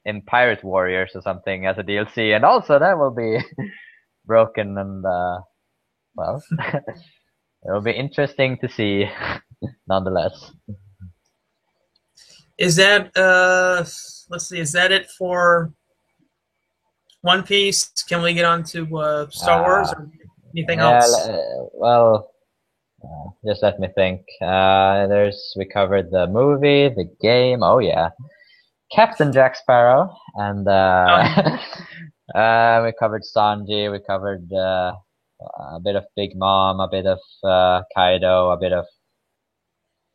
in Pirate Warriors or something as a DLC, and also that will be broken and well, it will be interesting to see, nonetheless. Is that let's see, is that it for One Piece? Can we get on to Star Wars Uh, or anything yeah, else? well, just let me think. We covered the movie, the game. Oh yeah, Captain Jack Sparrow, and Oh yeah. we covered Sanji. We covered a bit of Big Mom, a bit of Kaido, a bit of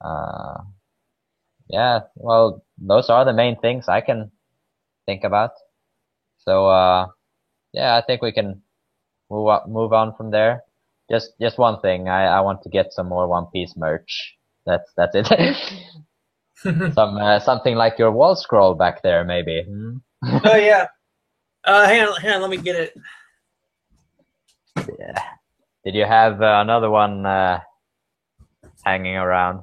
uh, yeah. Well, those are the main things I can think about. So yeah, I think we can move on from there. Just one thing. I want to get some more One Piece merch. That's it. Something like your wall scroll back there, maybe. Hmm? Oh yeah. Hang on, let me get it. Yeah. Did you have another one hanging around?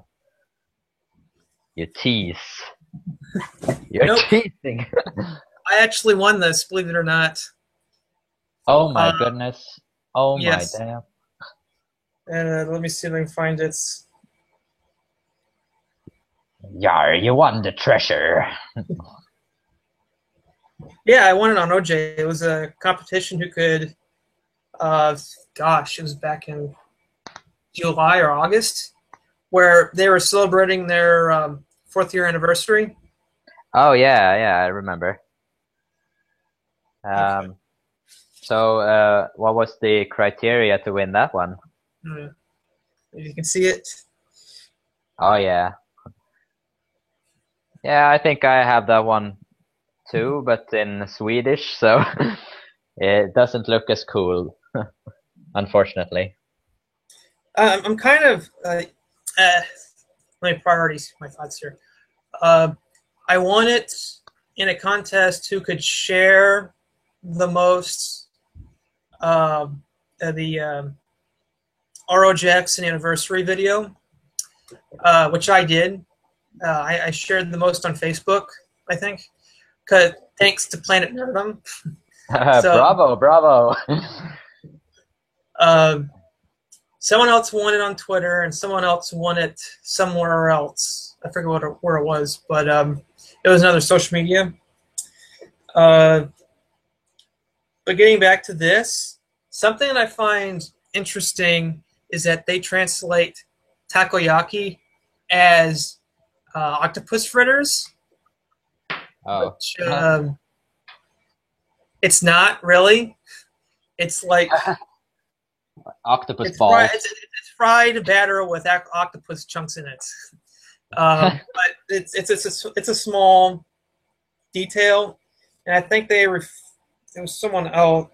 You tease. You're Nope. teasing. I actually won this, believe it or not. Oh my Uh, goodness. Oh my yes. damn. Let me see if I can find it. Yar, you won the treasure. Yeah, I won it on OJ. It was a competition who could, gosh, it was back in July or August, where they were celebrating their fourth year anniversary. Oh yeah, yeah, I remember. Okay. So what was the criteria to win that one? Yeah. You can see it. Oh yeah. Yeah, I think I have that one too, but in Swedish, so it doesn't look as cool, unfortunately. I'm kind of my priorities, my thoughts here. Uh, I won it in a contest who could share the most the RO Jackson anniversary video, which I did. I shared the most on Facebook, I think, cause thanks to Planet Nerdum. So Bravo, bravo. um, someone else won it on Twitter, and someone else won it somewhere else. I forget where it was, but it was another social media. Uh, but getting back to this, something that I find interesting is that they translate takoyaki as octopus fritters, Oh. which it's not really. It's like Octopus it's balls. fried. It's fried batter with octopus chunks in it. But it's a small detail, and I think it was someone else.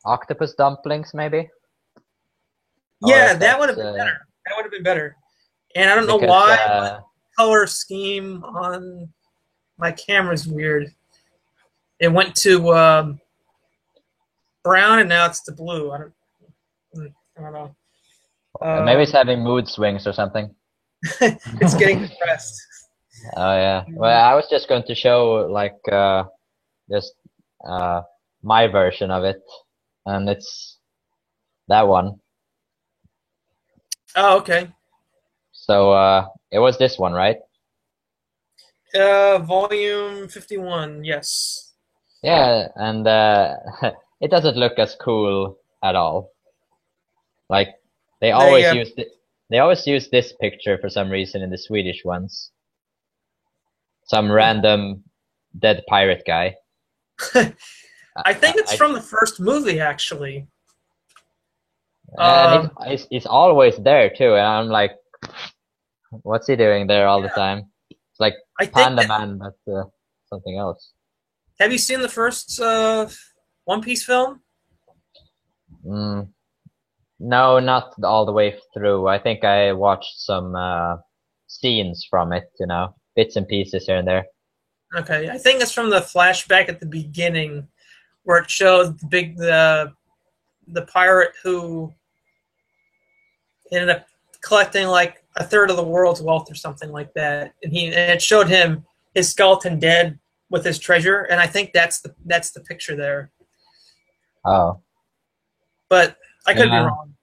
Octopus dumplings, maybe? Or Yeah, if that would that's have been better. That would have been better. And I don't know because why, but color scheme on my camera is weird. It went to brown, and now it's to blue. I don't know. maybe it's Um, having mood swings or something. it's getting depressed. Oh yeah. Well, I was just going to show like just uh my version of it, and it's that one. Oh, okay. So it was this one, right? Volume 51, yes. Yeah, and it doesn't look as cool at all. Like they They always use they always use this picture for some reason in the Swedish ones. Some random dead pirate guy. I think it's I, from the first movie, actually. and Um, he's always there too, and I'm like, what's he doing there all the yeah, time? It's like I think Panda that. Man, but something else. Have you seen the first One Piece film? Mm, no, not all the way through. I think I watched some scenes from it, bits and pieces here and there. Okay, I think it's from the flashback at the beginning, where it shows the pirate who ended up collecting like a third of the world's wealth or something like that, and it showed him his skeleton dead with his treasure, and I think that's the picture there. Oh, But I could be yeah. wrong.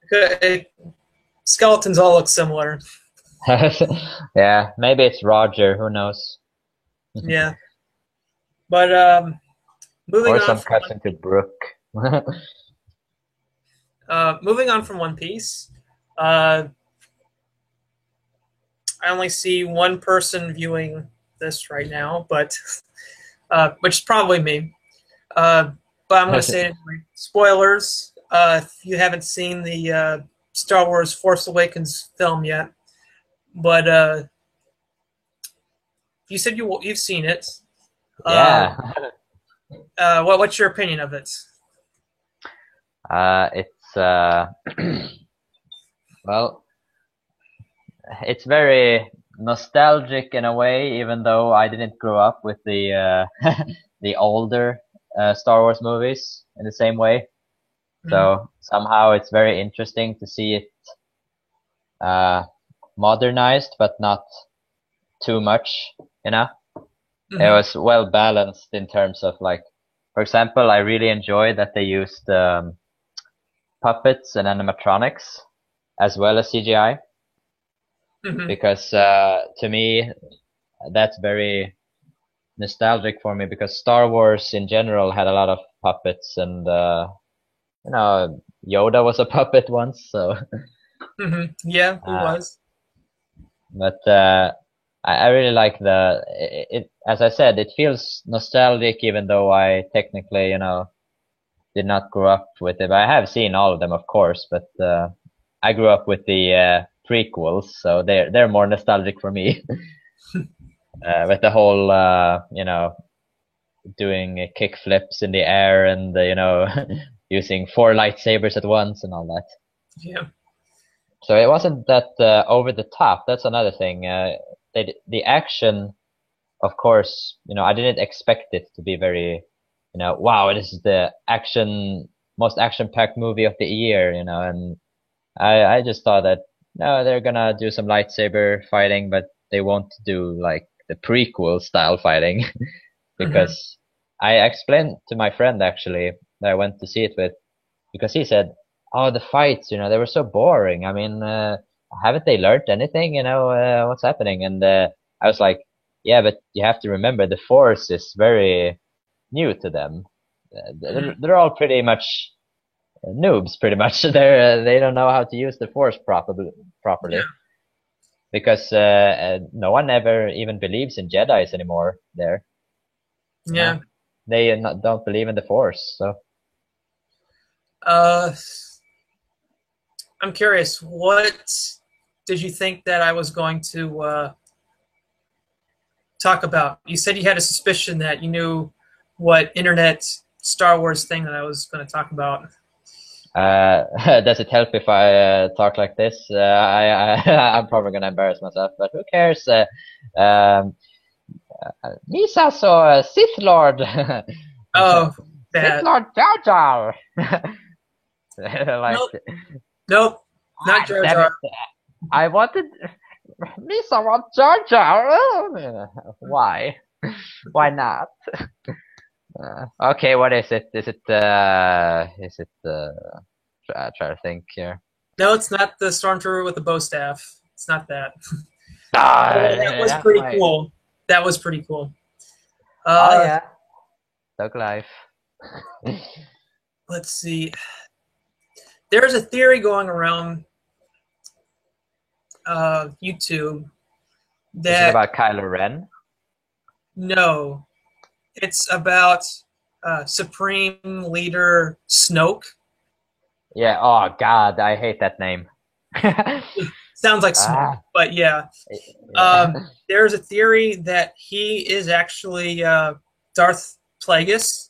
Skeletons all look similar. Yeah, maybe it's Roger. Who knows? Yeah. But moving Or on some from cousin to Brooke. One Piece, I only see one person viewing this right now, but which is probably me. But I'm going to say it anyway. Spoilers. If you haven't seen the Star Wars Force Awakens film yet, but you said you've seen it. Yeah. What's your opinion of it? It's well, it's very nostalgic in a way, even though I didn't grow up with the the older Star Wars movies in the same way. So somehow it's very interesting to see it modernized, but not too much, you know? It was well balanced in terms of like, for example, I really enjoyed that they used puppets and animatronics as well as CGI because to me that's very nostalgic for me because Star Wars in general had a lot of puppets and you know, Yoda was a puppet once, so yeah, he was. But I really like it. As I said, it feels nostalgic, even though I technically, you know, did not grow up with it. But I have seen all of them, of course. But I grew up with the prequels, so they're more nostalgic for me. With the whole, you know, doing kick flips in the air and you know, using 4 lightsabers at once and all that. Yeah. So it wasn't that over the top. That's another thing. The action, of course, you know, I didn't expect it to be very, you know, wow, this is the most action-packed movie of the year, you know, and I just thought that, no, they're gonna do some lightsaber fighting, but they won't do like the prequel style fighting because I explained to my friend actually that I went to see it with, because he said, oh, the fights, you know, they were so boring. I mean, haven't they learned anything? You know, what's happening? And I was like, yeah, but you have to remember the Force is very new to them. They're all pretty much noobs, pretty much. They don't know how to use the Force properly, Yeah. because no one ever even believes in Jedis anymore. There, Yeah. they don't believe in the Force. So, I'm curious. What did you think that I was going to talk about? You said you had a suspicion that you knew what internet Star Wars thing that I was going to talk about. does it help if I talk like this? I'm probably gonna embarrass myself, but who cares? Misa saw a Sith Lord. Oh, Sith Lord Jar Jar. Like, nope, not Jar Jar. I wanted Misa want Jar Jar. Why? Why not? Okay, what is it? Is it try to think here. No, it's not the stormtrooper with the bow staff. It's not that. That was pretty cool. That was pretty cool. Oh yeah, Thug Life. Let's see. There's a theory going around YouTube that is it about Kylo Ren? No, it's about Supreme Leader Snoke. Yeah. Oh God, I hate that name. Sounds like Snoke, but yeah. There's a theory that he is actually Darth Plagueis.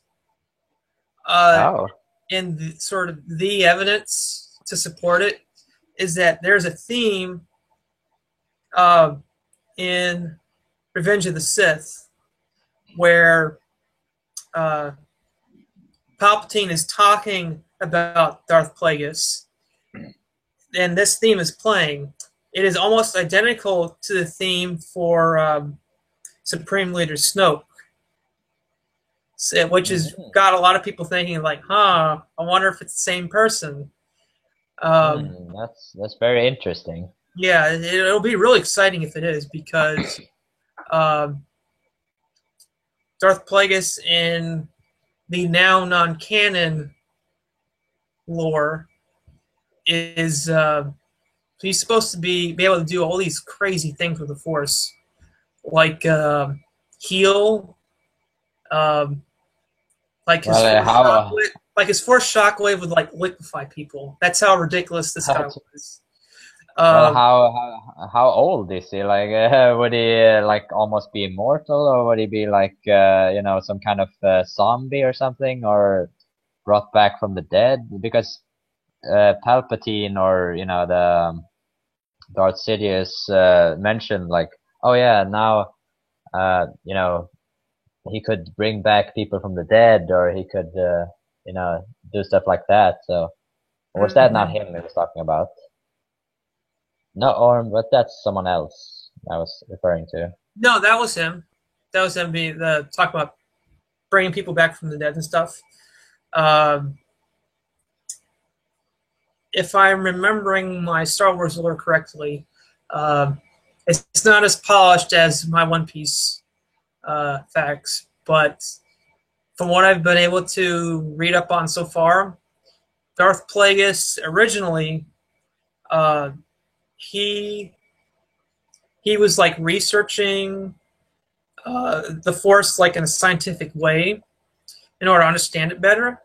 And sort of the evidence to support it is that there's a theme in Revenge of the Sith where Palpatine is talking about Darth Plagueis, and this theme is playing. it is almost identical to the theme for Supreme Leader Snoke, which has Mhm. got a lot of people thinking like, huh, I wonder if it's the same person. Um, That's very interesting. yeah, it'll be really exciting if it is, because um, Darth Plagueis in the now non-canon lore is he's supposed to be able to do all these crazy things with the Force, like heal, um, like his Well, Force how shockwave, would like liquefy people. That's how ridiculous this guy was. well, Um, how old is he? Like, would he like almost be immortal, or would he be like some kind of zombie or something, or brought back from the dead? Because Palpatine or the Darth Sidious mentioned like, oh yeah, now he could bring back people from the dead, or he could do stuff like that. So was that not mhm. him he was talking about? No, or but that's someone else I was referring to. No, that was him. That was him being the talk about bringing people back from the dead and stuff. Um, if I'm remembering my Star Wars lore correctly, um, it's not as polished as my One Piece facts, but from what I've been able to read up on so far, Darth Plagueis originally uh, he he was like researching the Force like in a scientific way in order to understand it better,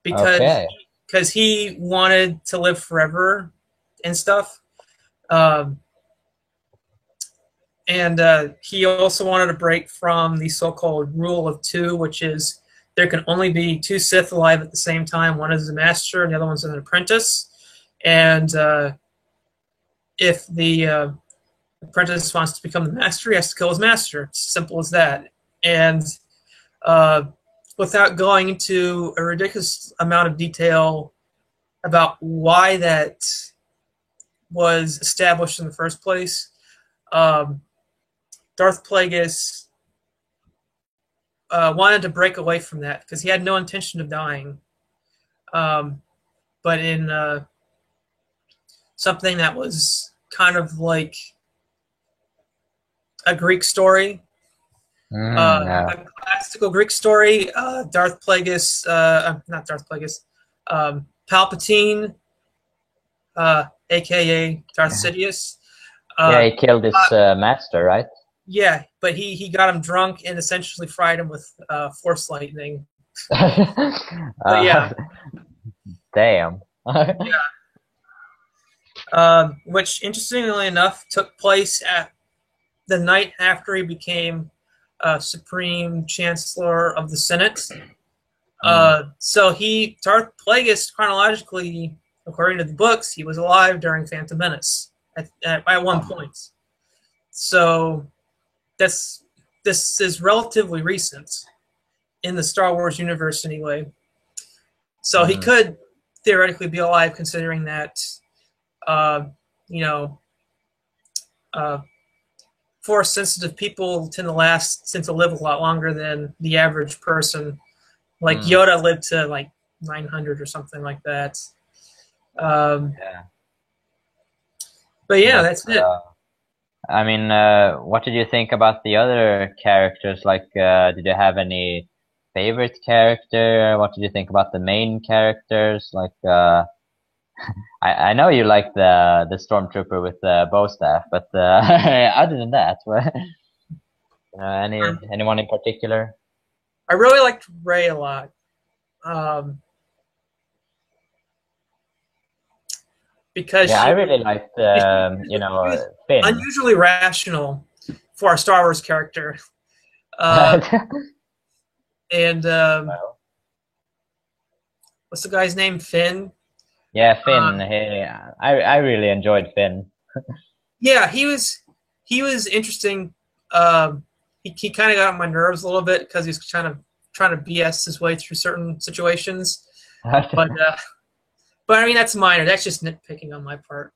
because Okay. he wanted to live forever and stuff. Um, and he also wanted to break from the so-called rule of two, which is there can only be two Sith alive at the same time. One is a master, and the other one's an apprentice. And if the apprentice wants to become the master, he has to kill his master. It's simple as that. And uh, without going into a ridiculous amount of detail about why that was established in the first place, um, Darth Plagueis wanted to break away from that because he had no intention of dying. But in something that was kind of like a Greek story, Yeah. a classical Greek story, Darth Plagueis, not Darth Plagueis, Palpatine, aka Darth Sidious. Yeah, Uh, he killed his master, right? yeah, but he got him drunk and essentially fried him with Force lightning. But yeah, uh, damn. which interestingly enough took place at the night after he became Supreme Chancellor of the Senate. Mm. So Darth Plagueis, chronologically, according to the books, he was alive during Phantom Menace at one point. So this is relatively recent in the Star Wars universe, anyway. So he could theoretically be alive, considering that, you know, Force sensitive people tend to live a lot longer than the average person. Like Yoda lived to like 900 or something like that. Yeah. But yeah, But that's it. I mean, what did you think about the other characters? Like, did you have any favorite character? What did you think about the main characters? Like, I know you like the stormtrooper with the bow staff, but other than that, anyone in particular? I really liked Rey a lot. Um, because Yeah, I really liked she was Finn. unusually rational for a Star Wars character. Uh, and Well, what's the guy's name? Finn. yeah, Uh, Finn. I really enjoyed Finn. yeah, he was interesting. He kind of got on my nerves a little bit because he's kind of trying to BS his way through certain situations. But I mean that's minor. That's just nitpicking on my part.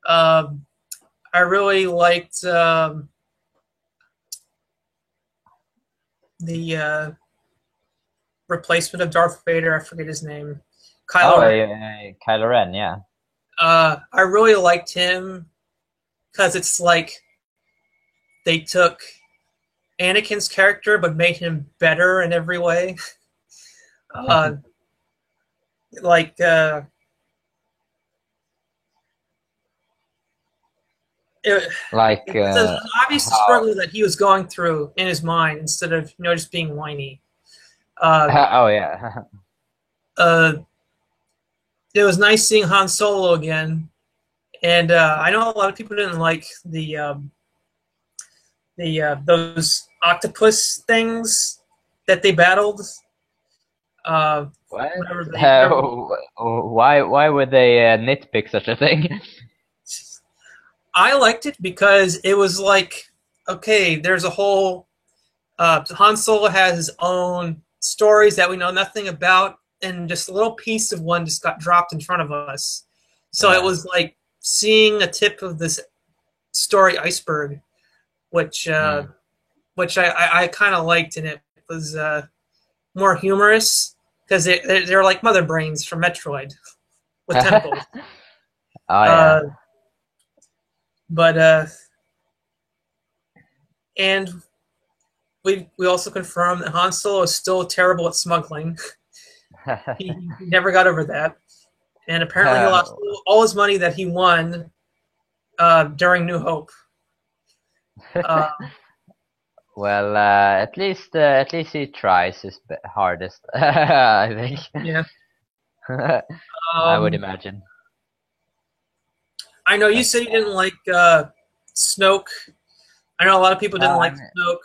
Um, I really liked the replacement of Darth Vader. I forget his name. Kylo Oh, Ren. Kylo Ren, yeah. I really liked him because it's like they took Anakin's character but made him better in every way. Uh, like Like, it's an obvious how? struggle that he was going through in his mind instead of just being whiny. Uh, Oh, yeah. uh, it was nice seeing Han Solo again, and I know a lot of people didn't like the those octopus things that they battled. What? Whenever whenever, Why would they nitpick such a thing? I liked it because it was like, okay, there's a whole Han Solo has his own stories that we know nothing about, and just a little piece of one just got dropped in front of us. So it Yeah. was like seeing a tip of this story iceberg, which Mm. I kind of liked, and it was more humorous because they're like mother brains from Metroid with tentacles. Oh, yeah. Uh, but and we also confirmed that Han Solo is still terrible at smuggling. He never got over that, and apparently he lost all his money that he won during New Hope. Uh, Well, at least he tries his hardest, I think. yeah. I would Um, imagine. I know you But said you didn't like Snoke. I know a lot of people didn't I like mean, Snoke.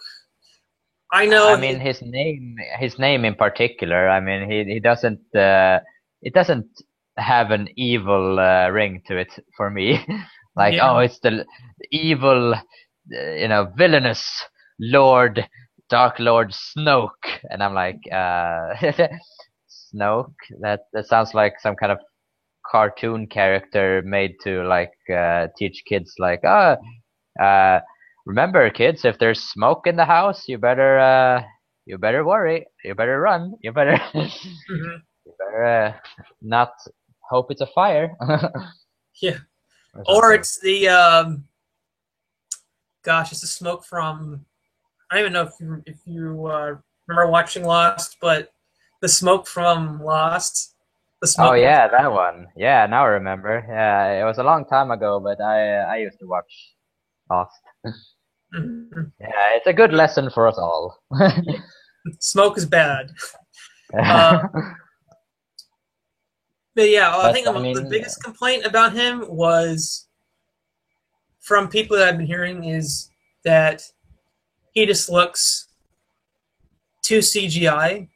I I know mean his. his name in particular. I mean, he doesn't it doesn't have an evil ring to it for me. Like, Yeah. oh, it's the evil, villainous Lord, Dark Lord Snoke, and I'm like, Snoke. That sounds like some kind of cartoon character made to like teach kids, like, uh, remember, kids, if there's smoke in the house, you better worry, you better run, you better Mhm. you better not hope it's a fire Yeah. or Or something. it's the gosh, it's the smoke from. I don't even know if you remember watching Lost, but the smoke from Lost, the Oh smoke monster. yeah, that one. Yeah, now I remember. Yeah, it was a long time ago, but I used to watch Lost. Mhm. Yeah, it's a good lesson for us all. Smoke is bad. Uh, but yeah, I But think I the mean, biggest complaint about him was from people that I've been hearing is that he just looks too CGI,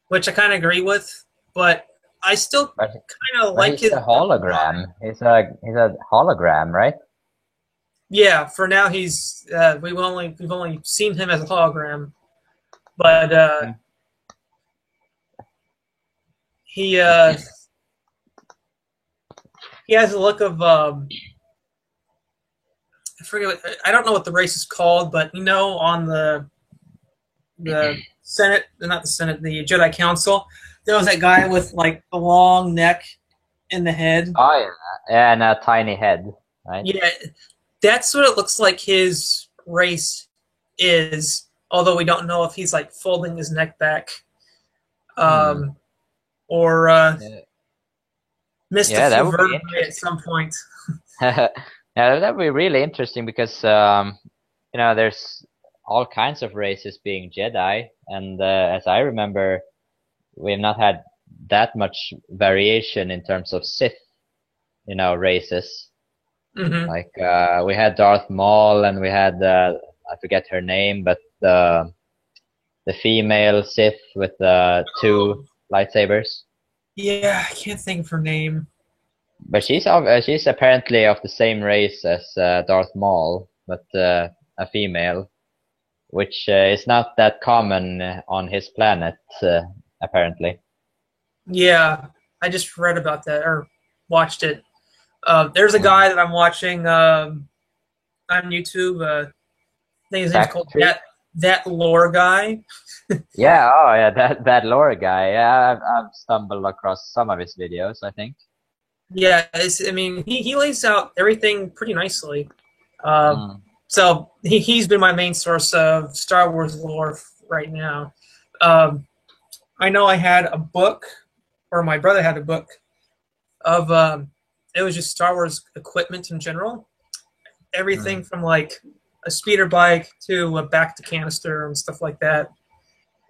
which I kind of agree with, but I still but kind of but like he's his a hologram. He's a hologram, right? yeah. For now, he's we've only seen him as a hologram, but Mm. he he has a look of I forget I don't know what the race is called, but on the Senate, not the Senate, the Jedi Council, there was that guy with like the long neck in the head. Oh yeah, and a tiny head, right? Yeah, that's what it looks like his race is. Although we don't know if he's like folding his neck back, Hmm. um, or Yeah, missed a yeah, that few would be vertebrae at interesting. some point. Yeah, that would be really interesting because there's all kinds of races being Jedi, and as I remember, we have not had that much variation in terms of Sith, races. Hmm. Like we had Darth Maul, and we had I forget her name, but the female Sith with the two lightsabers. Yeah, I can't think of her name. But she's apparently of the same race as Darth Maul, but a female, which is not that common on his planet, apparently. Yeah, I just read about that or watched it. There's a Mm. guy that I'm watching. on YouTube. I think his name's Fact called Tree? that lore guy. Yeah, oh yeah, that Laura guy. Yeah, I've stumbled across some of his videos, I think. Yeah, I mean, he lays out everything pretty nicely. Uh, Mm. so he's been my main source of Star Wars lore right now. Um, I know I had a book, or my brother had a book of it was just Star Wars equipment in general. Everything Mm. from like a speeder bike to a back to canister and stuff like that.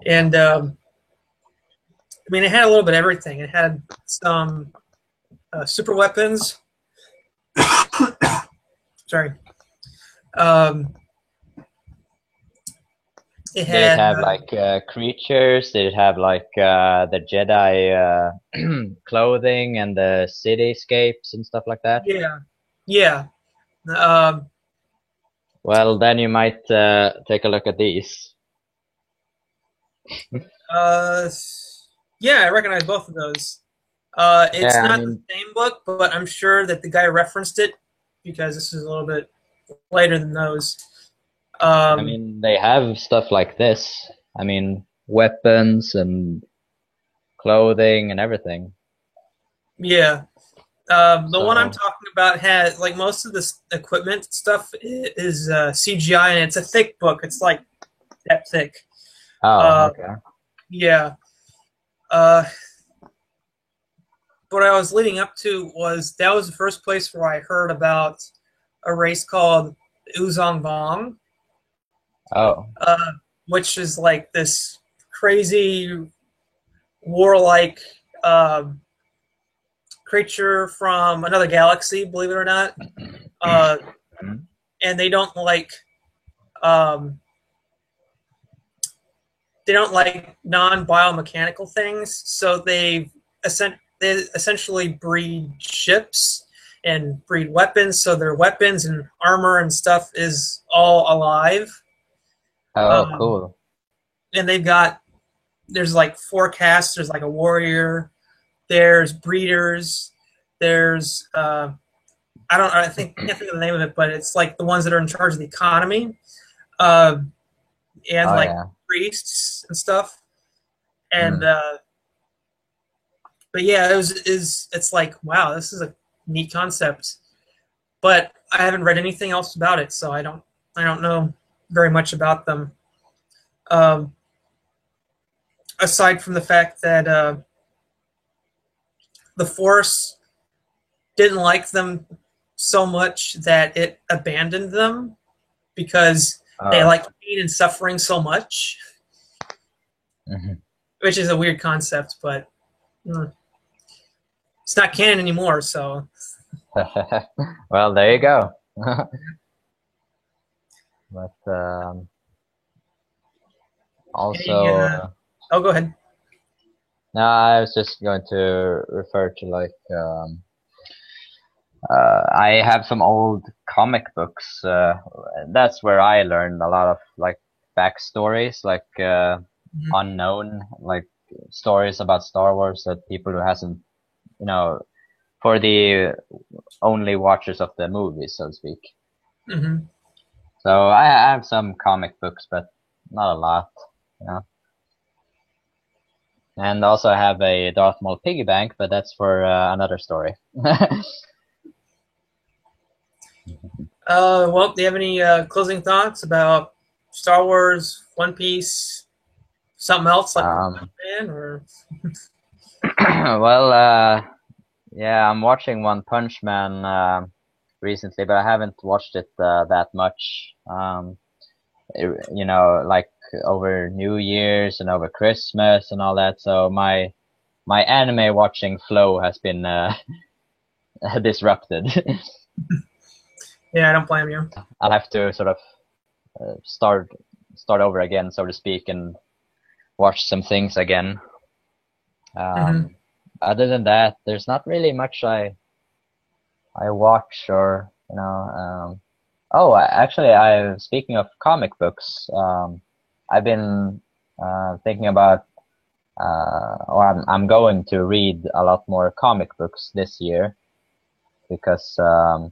And I mean, it had a little bit of everything. It had some super weapons. Sorry. Um, it Did it had have like creatures? Did it have like the Jedi clothing and the cityscapes and stuff like that? yeah, yeah. Um, Well, then you might take a look at these. uh, yeah, I recognize both of those. It's Yeah, I not the mean, same book, but I'm sure that the guy referenced it because this is a little bit later than those. Um, they have stuff like this. I mean, weapons and clothing and everything. yeah. The one I'm So, talking about had like most of this equipment stuff is CGI, and it's a thick book. It's like that thick. oh, Uh, okay. yeah. Uh, what I was leading up to was that was the first place where I heard about a race called Uzong Bong, Oh, uh, which is like this crazy warlike um, creature from another galaxy, believe it or not. Uh, and um, they don't like non-biomechanical things, so they essentially breed ships and breed weapons. So their weapons and armor and stuff is all alive. oh, Um, cool. and there's like four castes. There's like a warrior. There's breeders. There's can't think of the name of it, but it's like the ones that are in charge of the economy, uh, and Oh, like yeah. priests and stuff. And Mm. but yeah, it's like wow, this is a neat concept. But I haven't read anything else about it, so I don't know very much about them. Um, Aside from the fact that the Force didn't like them so much that it abandoned them because they Oh. like pain and suffering so much, Mhm. which is a weird concept, but it's not canon anymore. So Well, there you go. But any, also, oh, go ahead. no, I was just going to refer to like I have some old comic books. That's where I learned a lot of like backstories, like Mhm. unknown, like stories about Star Wars that people who hasn't, you know, for the only watchers of the movies, so to speak. Mm-hmm. So I have some comic books, but not a lot, you know. And also I have a Darth Maul piggy bank, but that's for another story. Well, do you have any closing thoughts about Star Wars, One Piece, something else like Um, Man, or well, yeah, I'm watching One Punch Man recently, but I haven't watched it that much. You know, like over New Year's and over Christmas and all that. So my anime watching flow has been disrupted. yeah, I don't blame you. I'll have to sort of start over again, so to speak, and watch some things again. Mm-hmm. Other than that, there's not really much I watch or you know. Oh, actually, I speaking of comic books, I've been thinking about, or I'm going to read a lot more comic books this year because do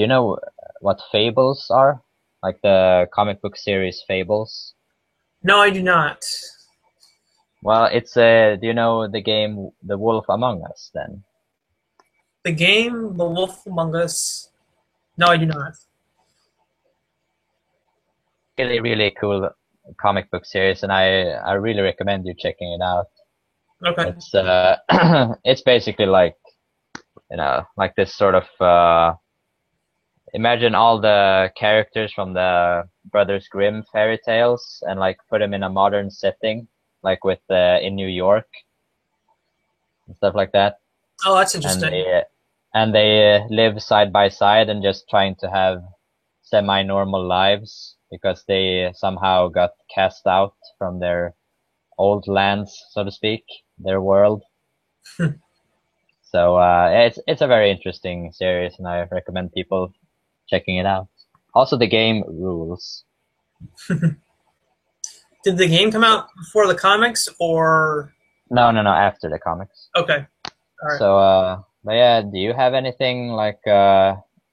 you know what Fables are? Like the comic book series Fables? No, I do not. Well, it's do you know the game The Wolf Among Us then? The game, The Wolf Among Us. No, I do not. Really, really cool comic book series, and I really recommend you checking it out. Okay. It's it's basically like, you know, like this sort of imagine all the characters from the Brothers Grimm fairy tales and like put them in a modern setting, like with in New York and stuff like that. Oh, that's And interesting. they live side by side and just trying to have semi-normal lives because they somehow got cast out from their old lands, so to speak, their world. So it's a very interesting series, and I recommend people checking it out. Also, the game rules. Did the game come out before the comics, or? No, after the comics. Okay. All right. So, but yeah, do you have anything like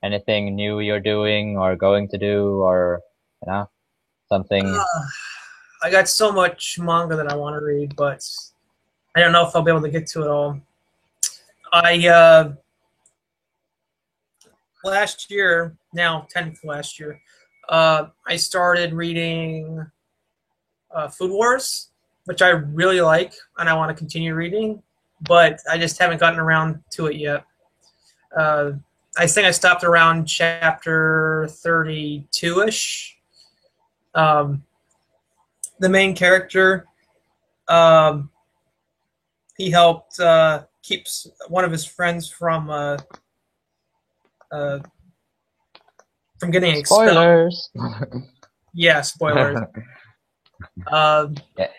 anything new you're doing or going to do, or you know, something? I got so much manga that I want to read, but I don't know if I'll be able to get to it all. I last year, now technically last year, I started reading Food Wars, which I really like, and I want to continue reading, but I just haven't gotten around to it yet. I think I stopped around chapter 32-ish. The main character, he helped keeps one of his friends from getting expelled. Spoilers. Yeah, spoilers. Yeah,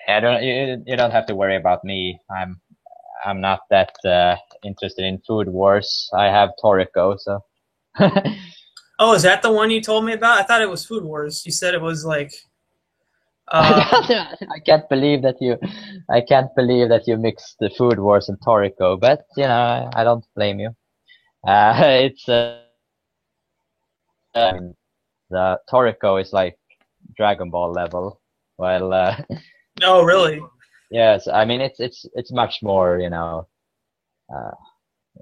I don't. You don't have to worry about me. I'm not that interested in Food Wars. I have Toriko, so. Oh, is that the one you told me about? I thought it was Food Wars. You said it was like. I can't believe that you mixed the Food Wars and Toriko, but you know I don't blame you. It's the Toriko is like Dragon Ball level, while Oh, really? yes, I mean it's much more, you know.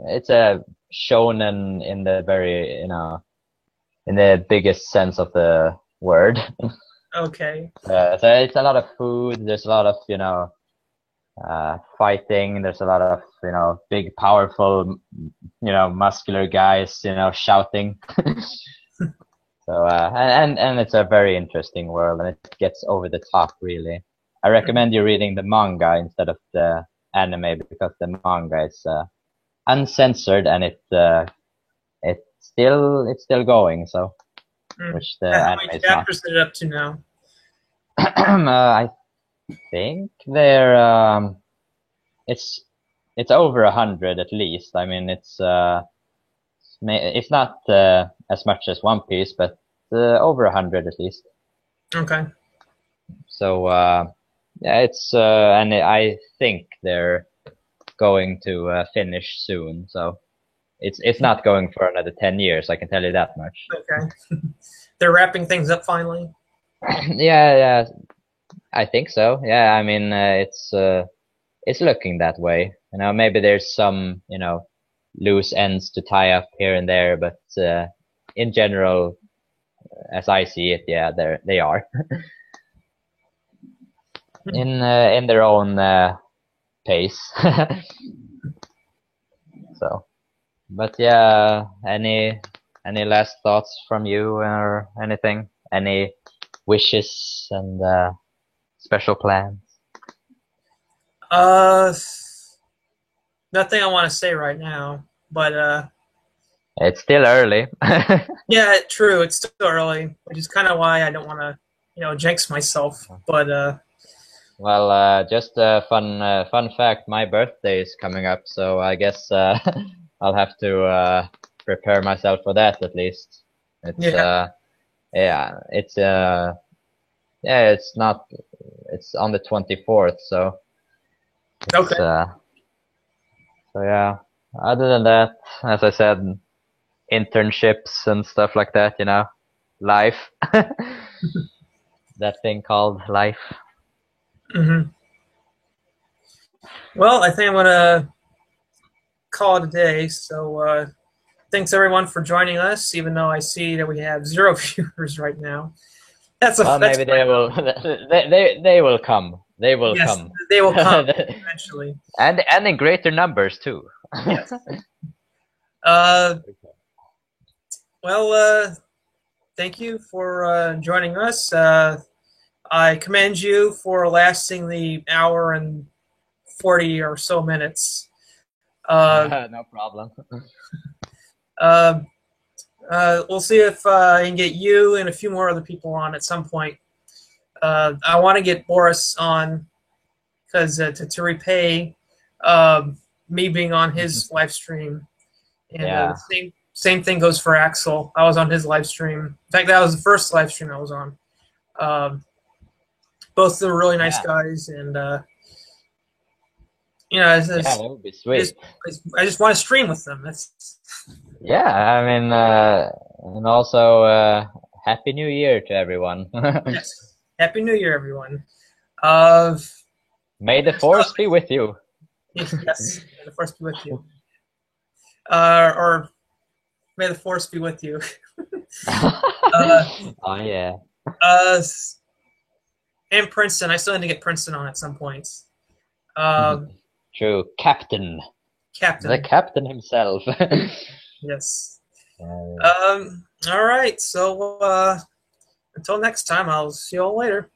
It's a shonen in the very, you know, in the biggest sense of the word. Okay. So it's a lot of food. There's a lot of, you know, fighting. There's a lot of, you know, big, powerful, you know, muscular guys, you know, shouting. So and it's a very interesting world, and it gets over the top really. I recommend you reading the manga instead of the anime, because the manga is uncensored, and it's still going. So which the How anime many is not. chapters is it up to now? I think they're it's over 100 at least. I mean, it's not as much as One Piece, but over 100 at least. Okay. So yeah, it's and I think they're going to finish soon. So it's not going for another 10 years. I can tell you that much. Okay. They're wrapping things up finally. Yeah, I think so. Yeah, I mean, it's looking that way. You know, maybe there's some, you know, loose ends to tie up here and there, but in general, as I see it, yeah, they are in their own pace. So, but yeah, any last thoughts from you or anything? Any wishes and special plans? Nothing I want to say right now, but It's still early. yeah, true. It's still early, which is kind of why I don't want to, jinx myself. But Well, just a fun fact. My birthday is coming up, so I guess I'll have to prepare myself for that at least. It's yeah. yeah, it's not. It's on the 24th, so it's, Okay. so yeah. Other than that, as I said, internships and stuff like that, you know, life. That thing called life. Mm-hmm. Well, I think I'm gonna call it a day. So thanks everyone for joining us. Even though I see that we have 0 viewers right now, that's Well, maybe they will. They will come. They will yes, come. they will come eventually, and in greater numbers too. Yes. Thank you for joining us. I commend you for lasting the hour and 40 or so minutes. No problem. We'll see if I can get you and a few more other people on at some point. I want to get Boris on because to repay me being on his live stream. And Yeah. the same thing goes for Axel. I was on his live stream. In fact, that was the first live stream I was on. Both of them were really nice guys, and that would be sweet. I just want to stream with them. Yeah, I mean, and also Happy New Year to everyone. Yes, Happy New Year, everyone. May the force be with you. Yes, may the force be with you. Or may the force be with you. Oh yeah. And Princeton. I still need to get Princeton on at some point. True, Captain. The captain himself. Yes. All right. So until next time, I'll see you all later.